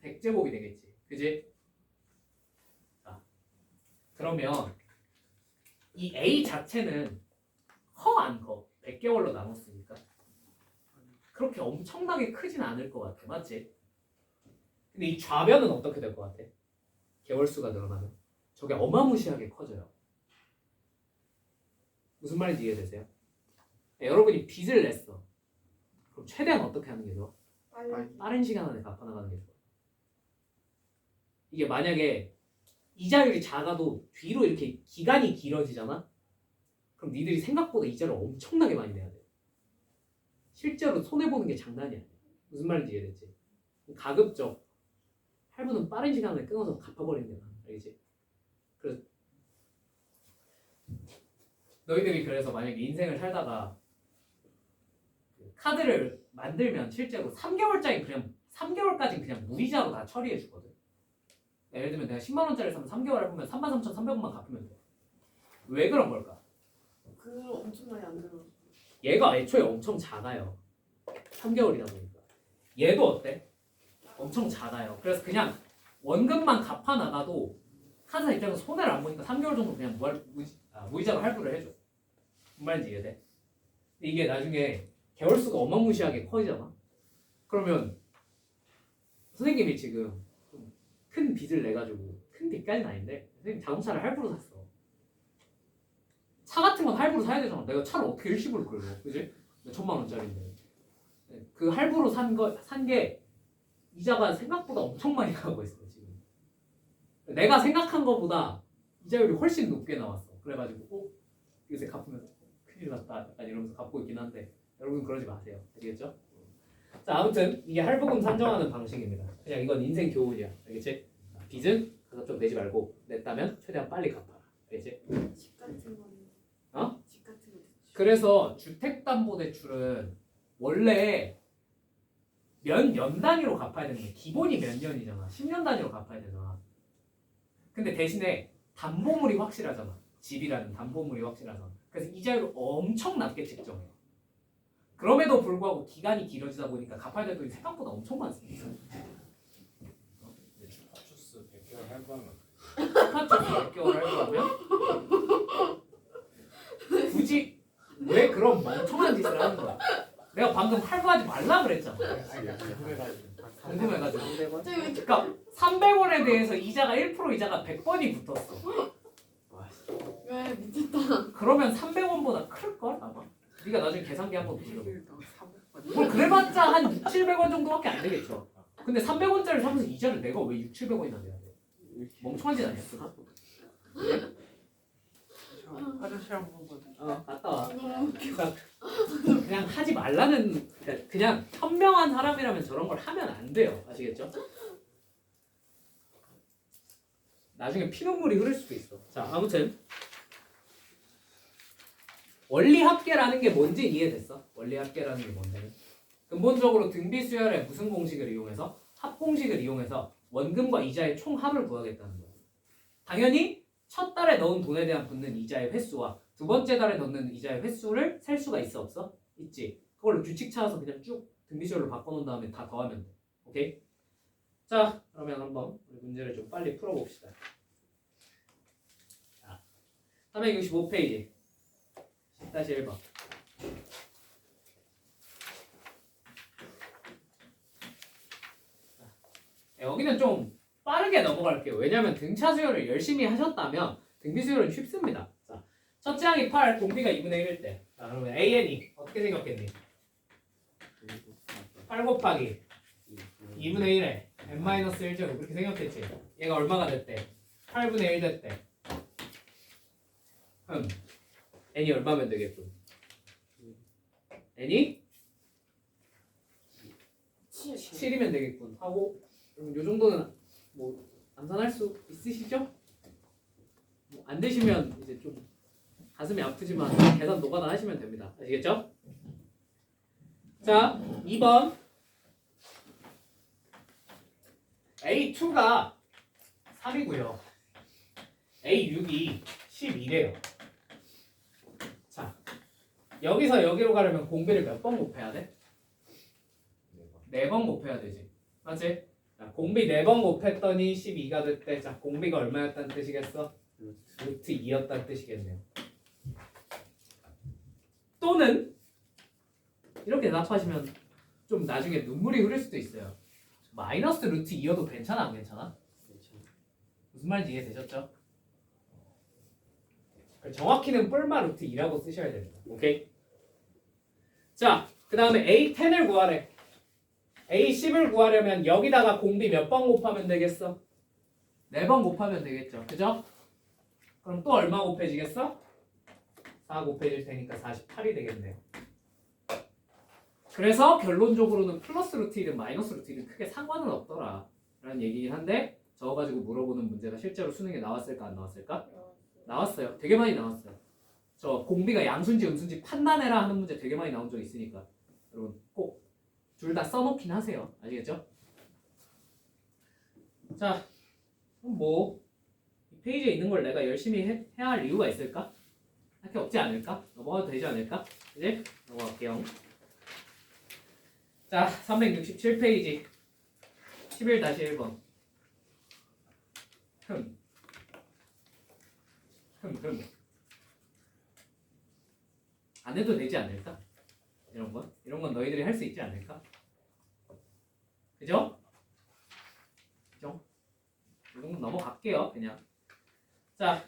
100제곱이 되겠지. 그지? 자, 그러면 이 A 자체는 커 안 커? 100개월로 나눴으니까 그렇게 엄청나게 크진 않을 것 같아. 맞지? 근데 이 좌변은 어떻게 될 것 같아? 개월수가 늘어나면 저게 어마무시하게 커져요. 무슨 말인지 이해되세요? 네, 여러분이 빚을 냈어. 그럼 최대한 어떻게 하는 게 좋아? 빠른 시간 안에 갚아나가는 게 좋아. 이게 만약에 이자율이 작아도 뒤로 이렇게 기간이 길어지잖아? 그럼 니들이 생각보다 이자를 엄청나게 많이 내야 돼. 실제로 손해보는 게 장난이 아니야. 무슨 말인지 이해됐지? 가급적 할부는 빠른 시간 안에 끊어서 갚아버리는 게 나아. 알겠지? 그래서 너희들이 그래서 만약에 인생을 살다가 카드를 만들면 실제로 3개월짜리 그냥 3개월까지 그냥 무이자로 다 처리해 주거든. 예를 들면 내가 10만 원짜리 사면 3개월 해보면 33,300원만 갚으면 돼. 왜 그런 걸까? 그 엄청 많이 안 들어. 얘가 애초에 엄청 작아요. 3개월이다 보니까. 얘도 어때? 엄청 작아요. 그래서 그냥 원금만 갚아 나가도 카드사 입장에서 손해를 안 보니까 3개월 정도 그냥 무이자로 할부를 해줘. 무슨 말인지 이해돼? 근데 이게 나중에 개월수가 어마무시하게 커지잖아. 그러면 선생님이 지금 좀 큰 빚을 내가지고 큰 빚까지는 아닌데 선생님 자동차를 할부로 샀어. 차 같은 건 할부로 사야 되잖아. 내가 차를 어떻게 일시불로 끌고, 그지? 1,000만 원짜리인데 그 할부로 산 게 이자가 생각보다 엄청 많이 나오고 있어 지금. 내가 생각한 것보다 이자율이 훨씬 높게 나왔어. 그래가지고 요새 갚으면 큰일 났다 약간 이러면서 갚고 있긴 한데 여러분 그러지 마세요. 알겠죠? 자, 아무튼 이게 할부금 산정하는 방식입니다. 그냥 이건 인생 교훈이야. 알겠지? 빚은 가급적 내지 말고 냈다면 최대한 빨리 갚아라. 알겠지? 집 같은 거는. 어? 집 같은 거 대출. 그래서 주택담보대출은 원래 몇 년 단위로 갚아야 되는 거야. 기본이 몇 년이잖아. 10년 단위로 갚아야 되잖아. 근데 대신에 담보물이 확실하잖아. 집이라는 담보물이 확실하잖아. 그래서 이자율을 엄청 낮게 책정해요. 그럼에도 불구하고 기간이 길어지다 보니까 갚아야 될 돈이 생각보다 엄청 많습니다. 똑같죠. 몇 개월 할 거면 굳이 왜 그런 멍청한 짓을 하는 거야? 내가 방금 할거하지 말라 그랬잖아. 궁금해가지고. 갑자기 왜 그러니까 300원에 대해서 이자가 1% 이자가 100번이 붙었어. 왜 미쳤다. 그러면 300원보다 클걸 아마. 네가 나중에 계산기 한번 보시려. 뭐 그래봤자 한 6, 700원 정도밖에 안 되겠죠. 근데 300원짜리 사면서 이자를 내가 왜 6, 700원이나 내야 돼? 멍청한 짓 아니었어? 화장실 한번 가도. 갔다 와. 너무 웃겨. 그러니까 그냥 하지 말라는 그냥 현명한 사람이라면 저런 걸 하면 안 돼요. 아시겠죠? 나중에 피눈물이 흐를 수도 있어. 자, 아무튼 원리합계라는 게 뭔지 이해됐어? 원리합계라는 게 뭔지. 근본적으로 등비수열의 무슨 공식을 이용해서 합공식을 이용해서 원금과 이자의 총합을 구하겠다는 거야. 당연히 첫 달에 넣은 돈에 대한 붙는 이자의 횟수와 두 번째 달에 넣는 이자의 횟수를 셀 수가 있어 없어? 있지. 그걸로 규칙 찾아서 그냥 쭉 등비수열로 바꿔놓은 다음에 다 더하면 돼. 오케이? 자, 그러면 한번 우리 문제를 좀 빨리 풀어봅시다. 자, 365페이지 10-1번. 여기는 좀 빠르게 넘어갈게요. 왜냐하면 등차 수열을 열심히 하셨다면 등비 수열은 쉽습니다. 자, 첫째 항이 8, 공비가 2분의 1일 때. 자, 그러면 AN이 어떻게 생겼겠니? 8 곱하기 2분의 1에 n-1제곱 그렇게 생겼겠지. 얘가 얼마가 됐대? 8분의 1 됐대. n이 얼마면 되겠군? n이 7이면 되겠군. 하고 그럼 요 정도는 뭐 암산할 수 있으시죠? 뭐 안 되시면 이제 좀 가슴이 아프지만 계산 노가다 하시면 됩니다. 아시겠죠? 자, 2번 A2가 3이고요. A6이 12래요. 자, 여기서 여기로 가려면 공비를 몇 번 곱해야 돼? 4번 곱해야 되지. 맞지? 자, 공비 4번 곱했더니 12가 됐대. 자, 공비가 얼마였다는 뜻이겠어? 루트 2였다는 뜻이겠네요. 또는 이렇게 대답하시면 좀 나중에 눈물이 흐를 수도 있어요. 마이너스 루트 2여도 괜찮아 안 괜찮아? 무슨 말인지 이해되셨죠? 정확히는 뿔마 루트 2라고 쓰셔야 됩니다. 오케이? 자, 그 다음에 A10을 구하래. A10을 구하려면 여기다가 공비 몇 번 곱하면 되겠어? 4번 곱하면 되겠죠. 그죠? 그럼 또 얼마 곱해지겠어? 4 곱해질 테니까 48이 되겠네요. 그래서 결론적으로는 플러스 루트 1은 마이너스 루트 1은 크게 상관은 없더라 라는 얘기긴 한데 저거 가지고 물어보는 문제가 실제로 수능에 나왔을까 안 나왔을까? 나왔어요. 되게 많이 나왔어요. 저 공비가 양수인지 음수인지 판단해라 하는 문제 되게 많이 나온 적 있으니까 여러분 꼭 둘 다 써놓긴 하세요. 아시겠죠? 자, 그럼 뭐 이 페이지에 있는 걸 내가 열심히 해야 할 이유가 있을까? 할 게 없지 않을까? 넘어가도 되지 않을까? 이제 넘어갈게요. 자, 367페이지 11-1번. 안 해도 되지 않을까? 이런 건 너희들이 할 수 있지 않을까? 그죠? 그죠? 이 정도 넘어갈게요, 그냥. 자,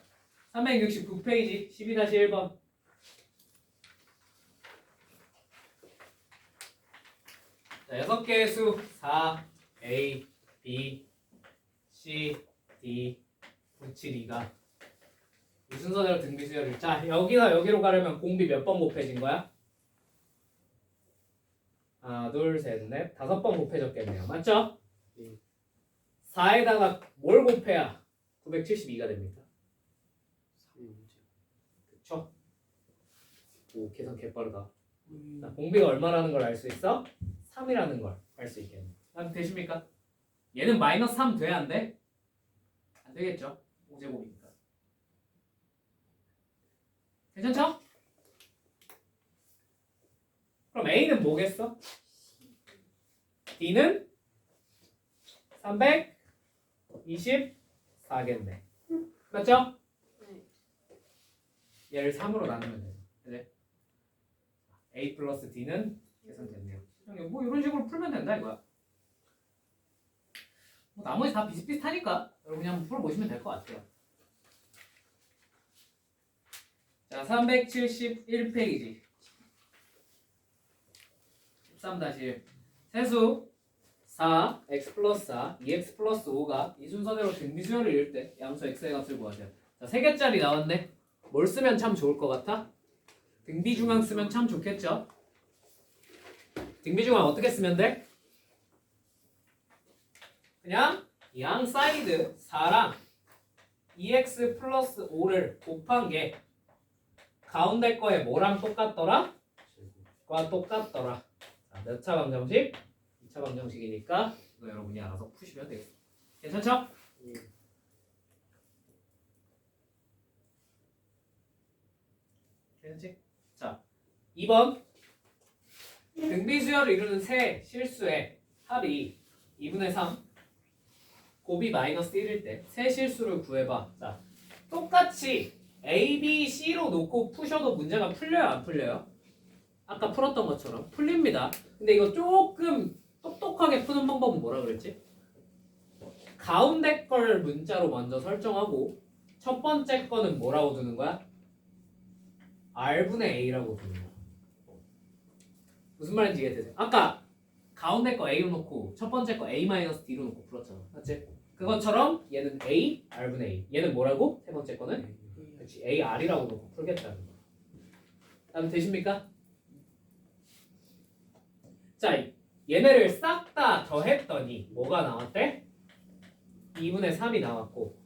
369페이지 12-1번. 자, 6개의 수 4, A, B, C, D, 9, 7, 2가 이 순서대로 등비수열을. 자, 여기서 여기로 가려면 공비 몇 번 곱해진 거야? 하나, 둘, 셋, 넷, 5번 곱해졌겠네요. 맞죠? 4에다가 뭘 곱해야 972가 됩니까? 그쵸? 오, 계산 개빠르다. 자, 공비가 얼마라는 걸 알 수 있어? 3이라는 걸 알 수 있겠네. 그럼 되십니까? 얘는 마이너스 3 돼야 안 돼? 안 되겠죠? 5제곱이니까. 괜찮죠? 그럼 A는 뭐겠어? D는 324 4겠네. 맞죠? 네. 얘를 3으로 나누면 되죠. 그래? A 플러스 D는 계산됐네요. 그냥 뭐 이런 식으로 풀면 된다 이거야. 뭐 나머지 다 비슷비슷하니까 여러분 그냥 풀어보시면 될 것 같아요. 자, 371페이지 13-1 세수 4, x 플러스 4, 2x 플러스 5가 이 순서대로 등비수열을 이룰 때 양수 x의 값을 구하세요. 자, 3개짜리 나왔네. 뭘 쓰면 참 좋을 것 같아? 등비중앙 쓰면 참 좋겠죠? 등비중앙 어떻게 쓰면 돼? 그냥 양 사이드 4랑 2x 플러스 5를 곱한 게 가운데 거에 뭐랑 똑같더라? 과 똑같더라. 자, 몇 차 방정식? 2차 방정식이니까 이거 여러분이 알아서 푸시면 되겠습니다. 괜찮죠? 괜찮지? 자, 2번 등비수열을 이루는 세 실수의 합이 2분의 3 곱이 마이너스 1일 때 세 실수를 구해봐. 자, 똑같이 A, B, C로 놓고 푸셔도 문제가 풀려요 안 풀려요? 아까 풀었던 것처럼 풀립니다. 근데 이거 조금 똑똑하게 푸는 방법은 뭐라 그랬지? 가운데 걸 문자로 먼저 설정하고 첫 번째 거는 뭐라고 두는 거야? R분의 A라고 두는 거야. 무슨 말인지 이해되세요? 아까 가운데 거 A로 놓고 첫 번째 거 A-D로 놓고 풀었잖아. 맞지? 그것처럼 얘는 A, R분의 A. 얘는 뭐라고? 세 번째 거는? 그렇지. AR이라고 놓고 풀겠다는 거. 다음 되십니까? 자, 얘네를 싹 다 더했더니 뭐가 나왔대? 2분의 3이 나왔고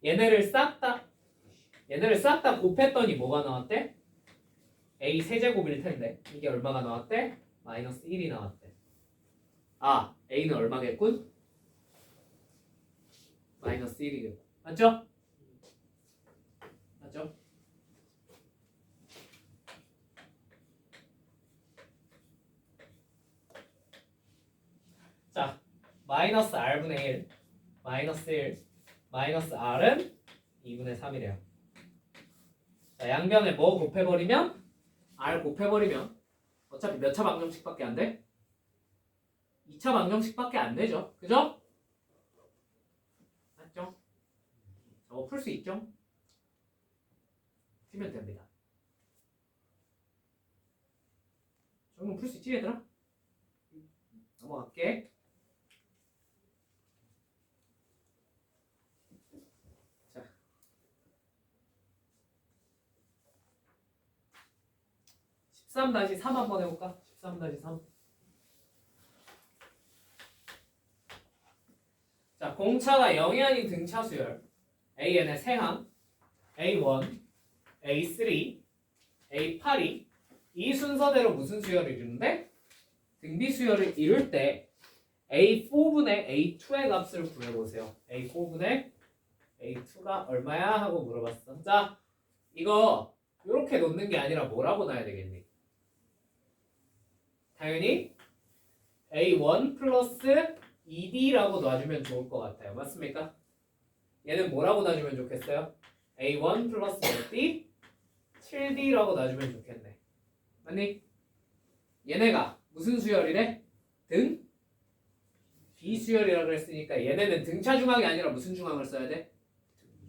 얘네를 싹 다 곱했더니 뭐가 나왔대? A 세제곱일 텐데 이게 얼마가 나왔대? 마이너스 1이 나왔대. 아, A는 얼마겠군? 마이너스 1이겠군. 맞죠? 맞죠? 자, 마이너스 R분의 1 마이너스 1 마이너스 R은 2분의 3이래요. 자, 양변에 뭐 곱해버리면? R 곱해버리면 어차피 몇 차 방정식밖에 안 돼? 2차 방정식밖에 안 되죠. 그죠? 맞죠? 저거 풀 수 있죠? 풀면 됩니다. 저건 풀 수 있지 얘들아? 넘어갈게. 자, 13-3 한번 해볼까? 13-3. 자, 공차가 0이 아닌 등차 수열 AN의 세항 A1, A3, A8이 이 순서대로 무슨 수열을 이루는데? 등비 수열을 이룰 때 A4분의 A2의 값을 구해보세요. A4분의 A2가 얼마야? 하고 물어봤어. 자, 이거 이렇게 놓는 게 아니라 뭐라고 놔야 되겠니? 당연히 A1 플러스 2D라고 놔주면 좋을 것 같아요. 맞습니까? 얘는 뭐라고 놔주면 좋겠어요? A1 플러스 몇 D? 7D라고 놔주면 좋겠네. 맞니? 얘네가 무슨 수열이래? 등? 비수열이라고 그랬으니까 얘네는 등차 중앙이 아니라 무슨 중앙을 써야 돼?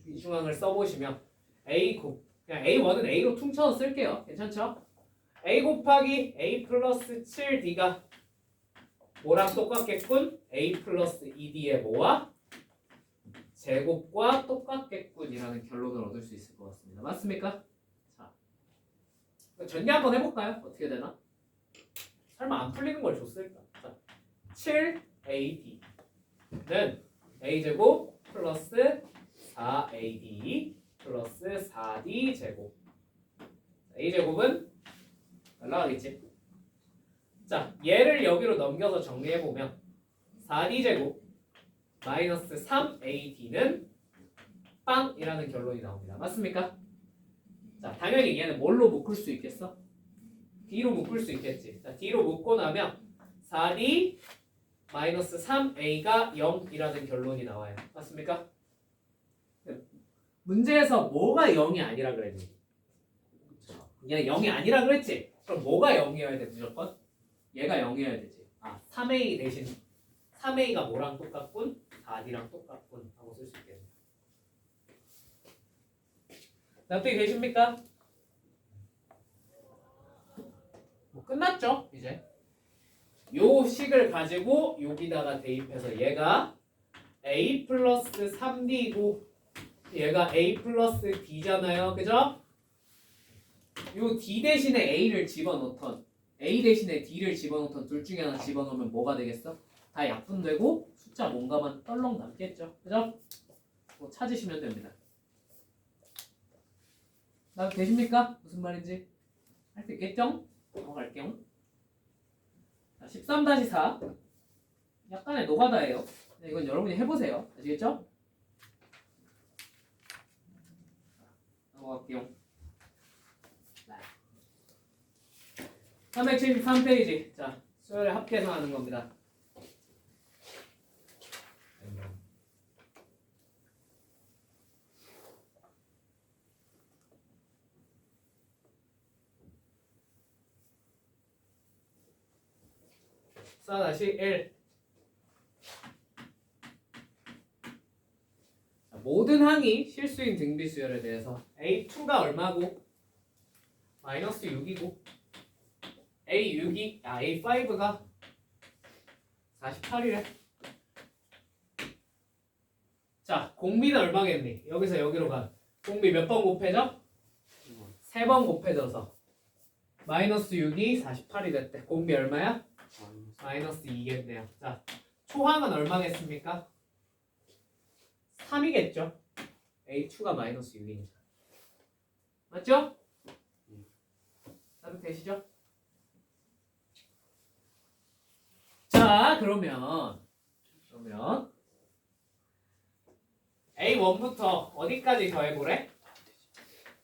비중앙을 써보시면 그냥 A1은 A로 퉁쳐서 쓸게요. 괜찮죠? A 곱하기 A 플러스 7D가 뭐랑 똑같겠군? A 플러스 2D의 뭐와? 제곱과 똑같겠군이라는 결론을 얻을 수 있을 것 같습니다. 맞습니까? 자, 전개 한번 해볼까요? 어떻게 되나? 설마 안 풀리는 걸 줬을까? 자, 7AD는 A제곱 플러스 4AD 플러스 4D 제곱. A제곱은 날라가겠지? 자, 얘를 여기로 넘겨서 정리해보면 4D제곱 마이너스 3AD는 빵이라는 결론이 나옵니다. 맞습니까? 자, 당연히 얘는 뭘로 묶을 수 있겠어? D로 묶을 수 있겠지. 자, D로 묶고 나면 4D 마이너스 3A가 0이라는 결론이 나와요. 맞습니까? 문제에서 뭐가 0이 아니라 그랬니? 그냥 0이 아니라 그랬지? 그럼 뭐가 0이어야 돼 무조건? 얘가 0이어야 되지. 아 3a 대신 3a가 뭐랑 똑같군? 4d랑 똑같군 하고 쓸 수 있겠네. 납득이 되십니까? 뭐 끝났죠 이제. 요 식을 가지고 여기다가 대입해서 얘가 a 플러스 3d이고 얘가 a 플러스 d잖아요. 그죠? 요 d 대신에 a를 집어넣던 a 대신에 d를 집어넣던 둘 중에 하나 집어넣으면 뭐가 되겠어? 다 약분되고 숫자 뭔가만 떨렁 남겠죠. 그죠? 뭐 찾으시면 됩니다. 나 되십니까? 무슨 말인지 할 수 있겠죠? 넘어갈게요. 13-4 약간의 노가다예요. 이건 여러분이 해보세요. 아시겠죠? 넘어갈게요. 373페이지. 자, 수열의 합계선하는 겁니다. (4-1) 모든 항이 실수인 등비 수열에 대해서 A2가 얼마고 마이너스 6이고 A5가 48이래. 자, 공비는 얼마겠니? 여기서 여기로 간 공비 몇 번 곱해져? 3번 곱해져서 마이너스 6이 48이 됐대. 공비 얼마야? 마이너스 2겠네요. 자, 초항은 얼마겠습니까? 3이겠죠? A2가 마이너스 6이니까. 맞죠? 되시죠? 자, 그러면 A1부터 어디까지 더해보래?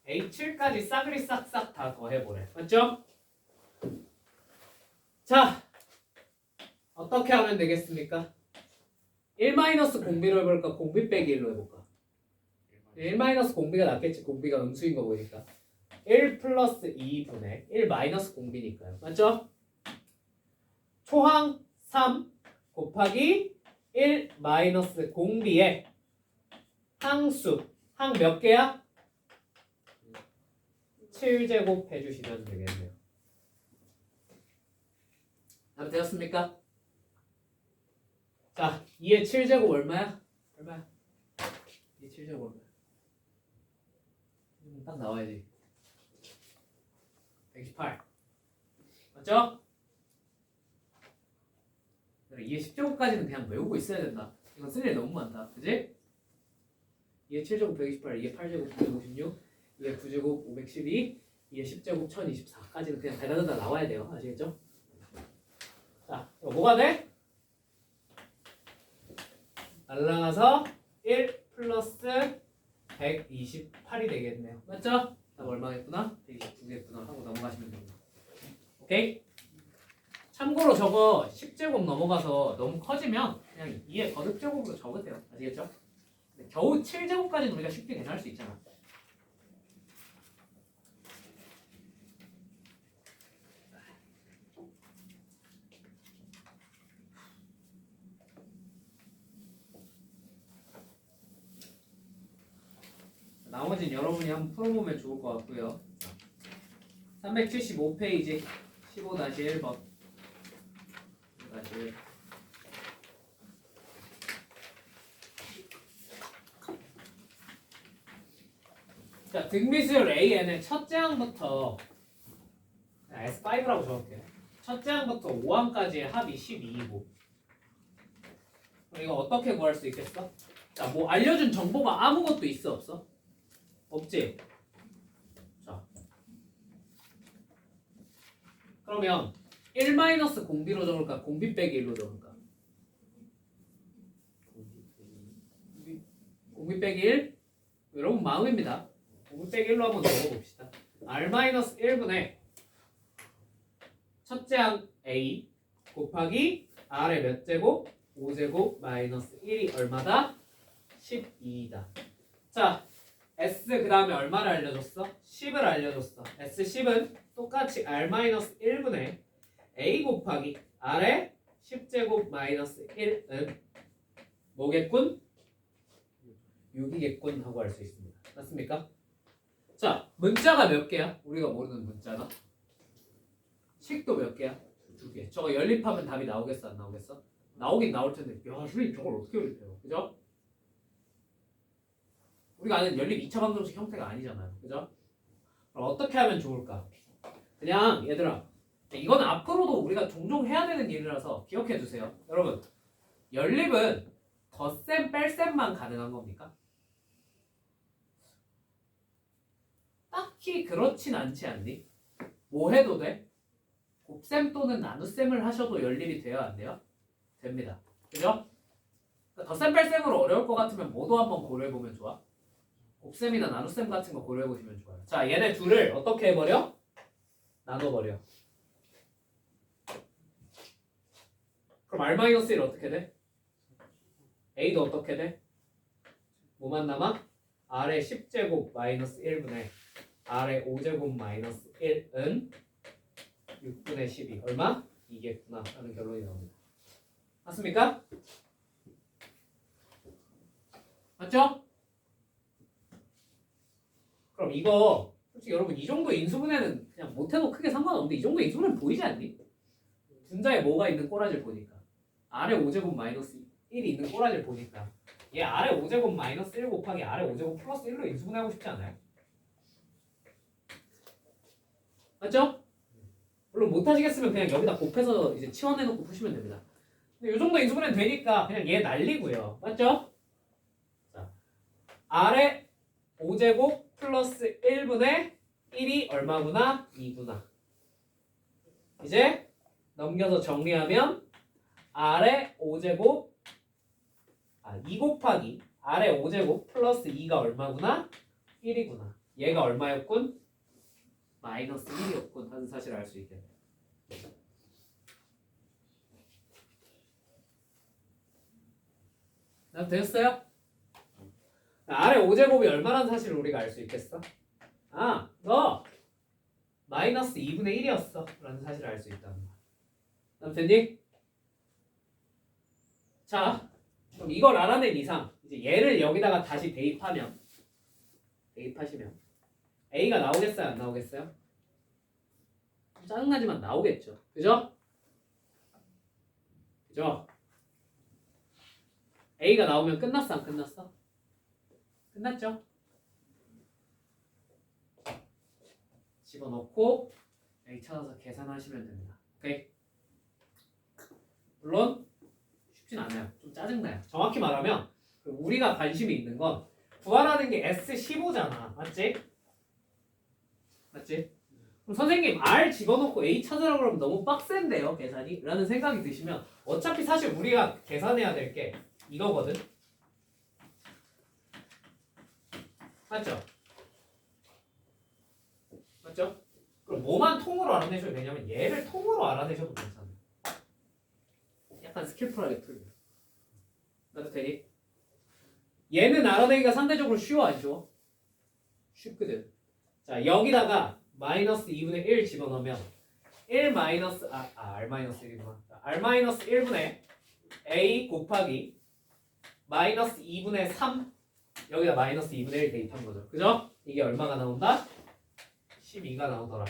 A7까지 싸그리 싹싹 다 더해보래. 맞죠? 자, 어떻게 하면 되겠습니까? 1 공비로 해볼까? 공비 빼기 1로 해볼까? 1 공비가 낫겠지. 공비가 음수인 거 보니까 1 플러스 2분의 1 마이너스 공비니까요. 맞죠? 초항 3 곱하기 1 마이너스 공비에 항수 항 몇 개야? 7제곱 해주시면 되겠네요. 답 되었습니까? 자, 2의 7제곱 얼마야? 얼마야? 2의 7제곱 얼마야? 딱 나와야지. 128. 맞죠? 2의 10제곱까지는 그냥 외우고 있어야 된다. 이건 쓸 일 너무 많다. 그지? 2의 7제곱 128, 2의 8제곱 956, 2의 9제곱 512, 2의 10제곱 1024까지는 그냥 달달달 나와야 돼요. 아시겠죠? 자, 이거 뭐가 돼? 날라가서 1 플러스 128이 되겠네요. 맞죠? 답 얼마겠구나? 129겠구나 하고 넘어가시면 됩니다. 오케이? 참고로 저거 10제곱 넘어가서 너무 커지면 그냥 2의 거듭제곱으로 적으세요. 아시겠죠? 겨우 7제곱까지는 우리가 쉽게 계산할 수 있잖아. 나머지는 여러분이 한번 풀어보면 좋을 것 같고요. 375페이지 15-1번 15-1. 자, 등비수열 AN의 첫째 항부터 S5라고 적을게요. 첫째 항부터 5항까지의 합이 12이고 그럼 이거 어떻게 구할 수 있겠어? 자, 뭐 알려준 정보가 아무것도 있어 없어? 없지? 자, 그러면 1 마이너스 공비로 적을까? 공비 빼기 1로 적을까? 공비 빼기 1? 여러분 마음입니다. 공비 빼기 1로 한번 적어봅시다. R 마이너스 1분의 첫째 항 A 곱하기 R의 몇 제곱? 5제곱 마이너스 1이 얼마다? 12이다. 자, S 그 다음에 얼마를 알려줬어? 10을 알려줬어. S10은 똑같이 R-1분의 A 곱하기 R의 10제곱 마이너스 1은 뭐겠군? 6이겠군 하고 알 수 있습니다. 맞습니까? 자, 문자가 몇 개야? 우리가 모르는 문자가. 식도 몇 개야? 2개. 저거 연립하면 답이 나오겠어? 안 나오겠어? 나오긴 나올 텐데 야 선생님 저걸 어떻게 연립해요? 그죠? 우리가 아는 연립 2차 방정식 형태가 아니잖아요. 그죠? 그럼 어떻게 하면 좋을까? 그냥 얘들아 이건 앞으로도 우리가 종종 해야 되는 일이라서 기억해 주세요. 여러분 연립은 덧셈 뺄셈만 가능한 겁니까? 딱히 그렇진 않지 않니? 뭐 해도 돼? 곱셈 또는 나눗셈을 하셔도 연립이 돼야 안 돼요? 됩니다. 그죠? 덧셈 뺄셈으로 어려울 것 같으면 뭐도 한번 고려해보면 좋아? 곱셈이나 나눗셈 같은 거 고려해보시면 좋아요. 자, 얘네 둘을 어떻게 해버려? 나눠버려. 그럼 R-1 어떻게 돼? A도 어떻게 돼? 뭐만 남아? R의 10제곱 마이너스 1분의 R의 5제곱 마이너스 1은 6분의 12 얼마? 2겠구나 라는 결론이 나옵니다. 맞습니까? 맞죠? 그럼 이거 솔직히 여러분 이 정도 인수분해는 그냥 못해도 크게 상관없는데 이 정도 인수분해는 보이지 않니? 분자에 뭐가 있는 꼬라지를 보니까 R의 5제곱 마이너스 1이 있는 꼬라지를 보니까 얘 R의 5제곱 마이너스 1 곱하기 R의 5제곱 플러스 1로 인수분해하고 싶지 않아요? 맞죠? 물론 못하시겠으면 그냥 여기다 곱해서 이제 치환해놓고 푸시면 됩니다. 근데 이 정도 인수분해는 되니까 그냥 얘 날리고요. 맞죠? 자, R의 5제곱 플러스 1분의 1이 얼마구나? 2구나. 이제 넘겨서 정리하면 R의 5제곱 2 곱하기 R의 5제곱 플러스 2가 얼마구나? 1이구나. 얘가 얼마였군? 마이너스 1이었군 하는 사실을 알 수 있겠네. 나 됐어요? R의 5제곱이 얼마라는 사실을 우리가 알 수 있겠어? 아, 너 마이너스 2분의 1이었어 라는 사실을 알 수 있다는 거야. 난 됐니? 자, 그럼 이걸 알아낸 이상 이제 얘를 여기다가 다시 대입하시면 A가 나오겠어요? 안 나오겠어요? 짜증나지만 나오겠죠. 그죠? 그죠? A가 나오면 끝났어? 안 끝났어? 끝났죠? 집어넣고 A 찾아서 계산하시면 됩니다. 오케이? 물론 쉽진 않아요. 좀 짜증나요. 정확히 말하면 우리가 관심이 있는 건 구하라는 게 S15잖아. 맞지? 맞지? 그럼 선생님 R 집어넣고 A 찾으라고 그러면 너무 빡센데요 계산이? 라는 생각이 드시면 어차피 사실 우리가 계산해야 될 게 이거거든? 맞죠? 맞죠? 그럼 뭐만 통으로 알아내셔도 되냐면 얘를 통으로 알아내셔도 괜찮아요. 약간 스킬풀하게 풀면 나도 되니? 얘는 알아내기가 상대적으로 쉬워 안 쉬워? 쉽거든. 자 여기다가 마이너스 2분의 1 집어넣으면 1 마이너스 R 마이너스 1이구나. R 마이너스 1분의 A 곱하기 마이너스 2분의 3 여기다 마이너스 2분의 1 대입한 거죠. 그죠? 이게 얼마가 나온다? 12가 나오더라.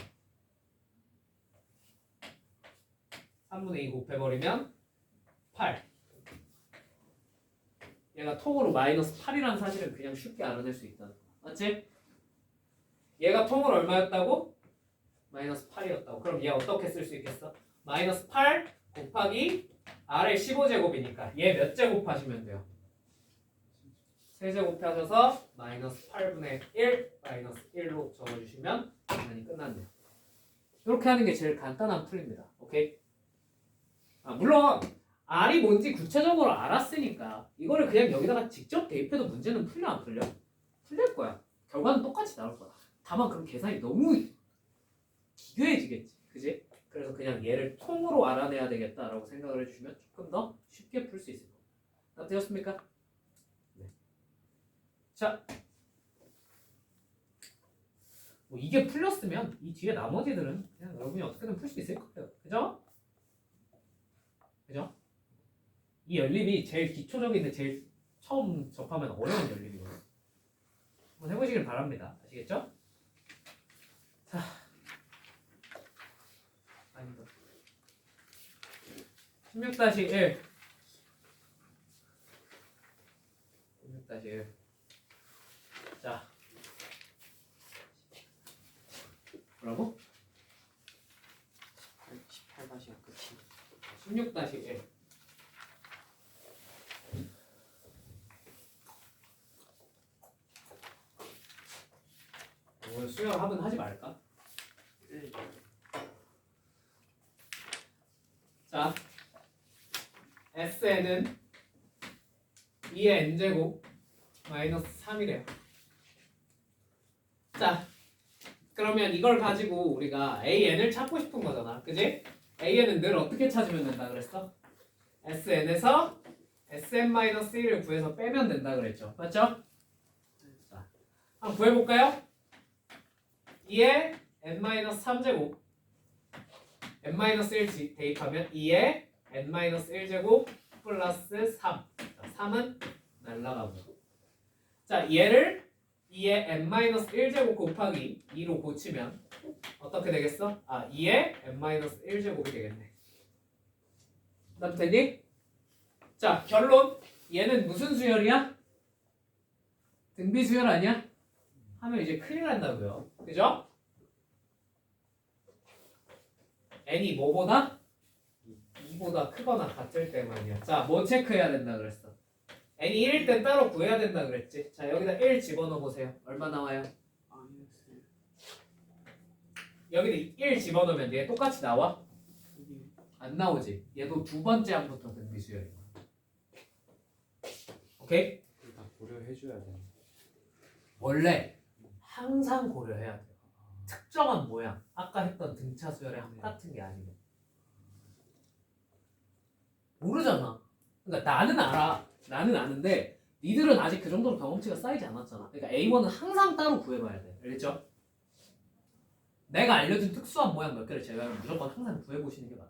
3분의 2 곱해버리면 8. 얘가 통으로 마이너스 8이라는 사실은 그냥 쉽게 알아낼 수 있다는 거. 맞지? 얘가 통으로 얼마였다고? 마이너스 8이었다고. 그럼 얘 어떻게 쓸 수 있겠어? 마이너스 8 곱하기 R의 15제곱이니까 얘 몇 제곱 하시면 돼요? 세제곱 하셔서 마이너스 8분의 1 마이너스 1로 적어주시면 계산이 끝났네요. 이렇게 하는 게 제일 간단한 풀입니다. 오케이? 물론 R이 뭔지 구체적으로 알았으니까 이거를 그냥 여기다가 직접 대입해도 문제는 풀려 안 풀려? 풀릴 거야. 결과는 똑같이 나올 거야. 다만 그럼 계산이 너무 기괴해지겠지. 그지? 그래서 그냥 얘를 통으로 알아내야 되겠다라고 생각을 해주시면 조금 더 쉽게 풀 수 있을 겁니다. 다 되셨습니까? 네. 자, 뭐 이게 풀렸으면 이 뒤에 나머지들은 그냥 여러분이 어떻게든 풀 수 있을 거예요. 그죠? 그죠? 이 연립이 제일 기초적인데 제일 처음 접하면 어려운 연립이거든요. 한번 해보시길 바랍니다. 아시겠죠? 자, 아니다. 16-1 16-1 자, 뭐라고? 18-가 끝이. 16-1 오늘 수영합은 하지 말까? 자, SN은 2의 n제곱 마이너스 3이래요. 자, 그러면 이걸 가지고 우리가 AN을 찾고 싶은 거잖아. 그지? AN은 늘 어떻게 찾으면 된다 그랬어? SN에서 SN-1을 구해서 빼면 된다 그랬죠. 맞죠? 자, 한번 구해볼까요? 2의 n-3제곱 n-1 대입하면 2의 n-1제곱 플러스 3 3은 날라가고 자 얘를 2의 n-1제곱 곱하기 2로 고치면 어떻게 되겠어? 2의 n-1제곱이 되겠네. 나 되니? 자 결론 얘는 무슨 수열이야? 등비 수열 아니야? 하면 이제 큰일 난다고요. 그죠? n이 뭐보다? 2보다 크거나 같을 때만이야. 자, 뭐 체크해야 된다 그랬어? n이 1일 땐 따로 구해야 된다 그랬지? 자, 여기다 1 집어넣어 보세요. 얼마 나와요? 여기다 1 집어넣으면 얘 똑같이 나와? 안 나오지? 얘도 두 번째 항부터 등비수열이야. 오케이? 다 고려해줘야 돼. 원래 항상 고려해야 돼요. 특정한 모양, 아까 했던 등차 수열의 합 같은 게 아니고 모르잖아. 그러니까 나는 알아. 나는 아는데 니들은 아직 그 정도로 경험치가 쌓이지 않았잖아. 그러니까 A1은 항상 따로 구해봐야 돼. 알겠죠? 내가 알려준 특수한 모양 몇 개를 제외하면 무조건 항상 구해보시는 게 맞아요.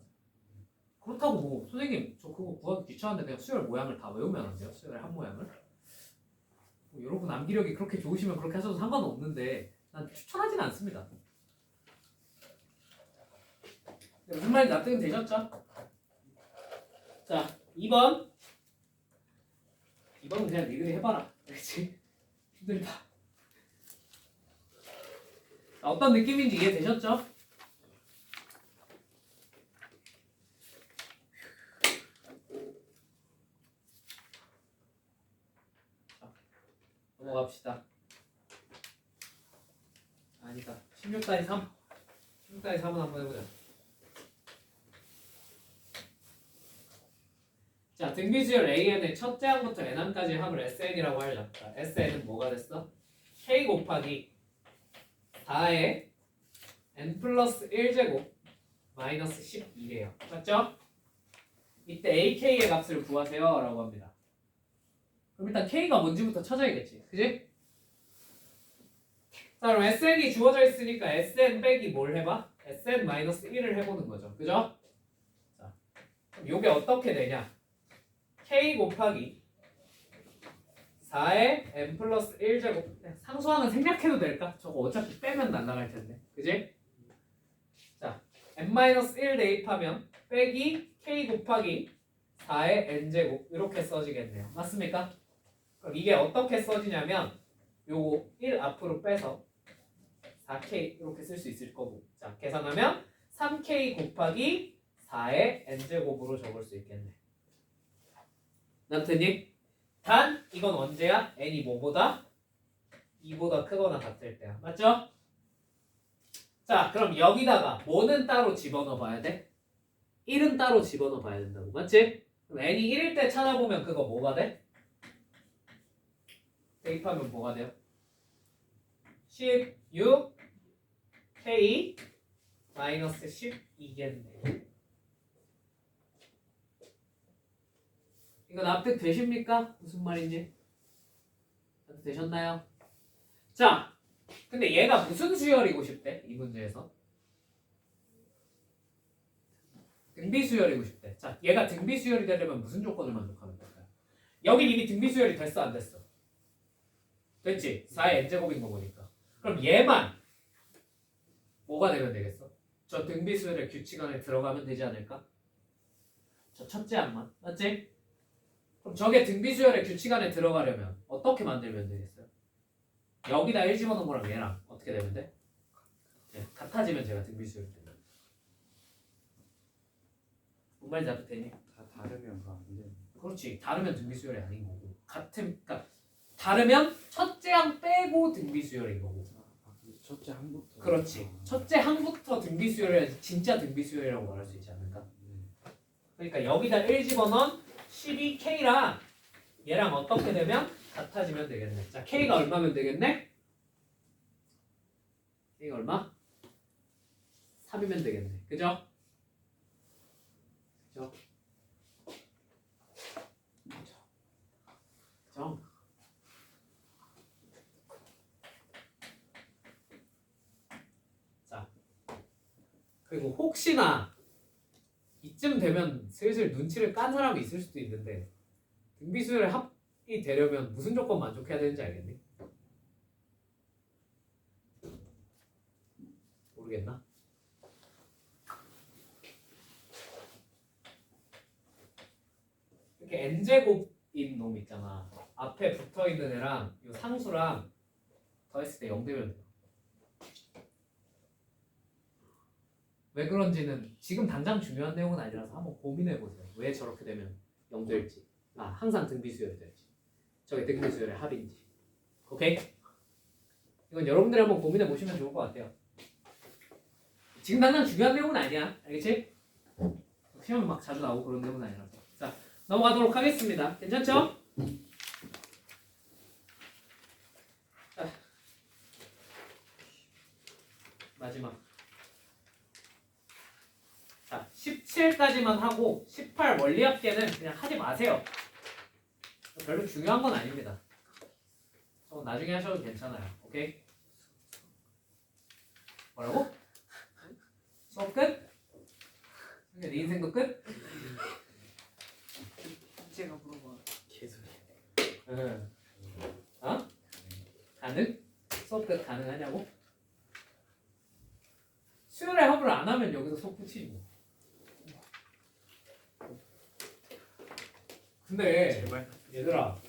그렇다고 뭐 선생님 저 그거 구하기 귀찮은데 그냥 수열 모양을 다 외우면 안 돼요? 수열의 합 모양을? 뭐 여러분 암기력이 그렇게 좋으시면 그렇게 하셔도 상관은 없는데 난 추천하진 않습니다. 무슨 말인지 납득은 되셨죠? 자, 2번은 그냥 니들이 해봐라. 그렇지? 힘들다. 자, 어떤 느낌인지 이해되셨죠? 자, 넘어갑시다. 아니다. 16-3 16-3은 한번 해보자. 자, 등비수열 AN의 첫째 항부터 n항까지 합을 SN이라고 하자. 자, SN은 뭐가 됐어? K 곱하기 4의 n 플러스 1제곱 마이너스 12래요. 맞죠? 이때 AK의 값을 구하세요 라고 합니다. 그럼 일단 K가 뭔지부터 찾아야겠지. 그지? 자, 그럼 SN이 주어져 있으니까 SN 빼기 뭘 해봐? SN 마이너스 1을 해보는 거죠. 그죠? 자, 그럼 요게 어떻게 되냐? K 곱하기 4의 n 플러스 1제곱 상수항은 생략해도 될까? 저거 어차피 빼면 날라갈 텐데 그지? 자 n-1 대입하면 빼기 K 곱하기 4의 n제곱 이렇게 써지겠네요. 맞습니까? 그럼 이게 어떻게 써지냐면 요거 1 앞으로 빼서 4K 이렇게 쓸 수 있을 거고 자 계산하면 3K 곱하기 4의 n제곱으로 적을 수 있겠네. 남편님 단 이건 언제야? n이 뭐보다? 2보다 크거나 같을 때야. 맞죠? 자 그럼 여기다가 뭐는 따로 집어넣어 봐야 돼? 1은 따로 집어넣어 봐야 된다고. 맞지? 그럼 n이 1일 때 찾아보면 그거 뭐가 돼? 대입하면 뭐가 돼요? 16 K 마이너스 12겠네. 이거 납득 되십니까? 무슨 말인지 납득 되셨나요? 자 근데 얘가 무슨 수열이고 싶대? 이 문제에서 등비 수열이고 싶대. 자, 얘가 등비 수열이 되려면 무슨 조건을 만족하는 걸까요? 여긴 이미 등비 수열이 됐어 안 됐어? 됐지? 4의 n제곱인 거 보니까. 그럼 얘만 뭐가 되면 되겠어? 저 등비 수열의 규칙 안에 들어가면 되지 않을까? 저 첫째 항만 맞지? 그럼 저게 등비 수열의 규칙 안에 들어가려면 어떻게 만들면 되겠어요? 여기다 1 집어넣은 거랑 얘랑 어떻게 되면 돼? 네, 같아지면 제가 등비 수열이 됩니다. 뭔 말인지 알아 되니? 다 다르면 그거 안 돼. 그렇지. 다르면 등비 수열이 아닌 거고 같은 그러니까 다르면 첫째 항 빼고 등비 수열인 거고. 첫째 항부터. 그렇지. 첫째 항부터 등비 수열이야지 진짜 등비 수열이라고 말할 수 있지 않을까? 네. 그러니까 여기다 1 집어넣은 12K랑 얘랑 어떻게 되면 같아지면 되겠네. 자, K가 얼마면 되겠네? K가 얼마? 3이면 되겠네. 그죠? 그죠? 그죠? 자, 그리고 혹시나 이쯤 되면 슬슬 눈치를 깐 사람이 있을 수도 있는데 등비수열의 합이 되려면 무슨 조건 만족해야 되는지 알겠니? 모르겠나? 이렇게 n제곱인 놈 있잖아. 앞에 붙어있는 애랑 이 상수랑 더했을 때 0 되면 돼요. 왜 그런지는 지금 당장 중요한 내용은 아니라서 한번 고민해보세요. 왜 저렇게 되면 0 될지. 아, 항상 등비수열이 될지. 저게 등비수열의 합인지. 오케이? 이건 여러분들이 한번 고민해보시면 좋을 것 같아요. 지금 당장 중요한 내용은 아니야. 알겠지? 시험에 막 자주 나오고 그런 내용은 아니라서. 자, 넘어가도록 하겠습니다. 괜찮죠? 자, 마지막. 자, 17까지만 하고 18 원리합계는 그냥 하지 마세요. 별로 중요한 건 아닙니다. 저건 나중에 하셔도 괜찮아요. 오케이? 뭐라고? 수업 끝? 네 인생도 끝? 제가 물어봐. 개소리. 응. 어? 가능? 수업 끝 가능하냐고? 수요일에 합을 안 하면 여기서 수업 끝이지 뭐. 근데 제발. 얘들아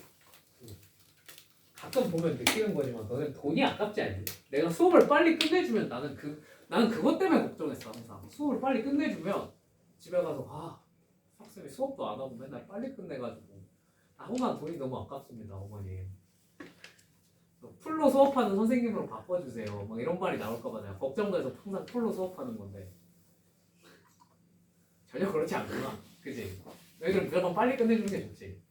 가끔 보면 느끼는 거지만 너는 돈이 아깝지 않니? 내가 수업을 빨리 끝내주면 나는 그것 때문에 걱정했어 항상. 수업을 빨리 끝내주면 집에 가서 학생이 수업도 안 하고 맨날 빨리 끝내가지고 나만 돈이 너무 아깝습니다 어머니. 풀로 수업하는 선생님으로 바꿔주세요. 막 이런 말이 나올까봐 내가 걱정돼서 항상 풀로 수업하는 건데 전혀 그렇지 않구나. 그지? 너희들 무조건 빨리 끝내주는 게 좋지.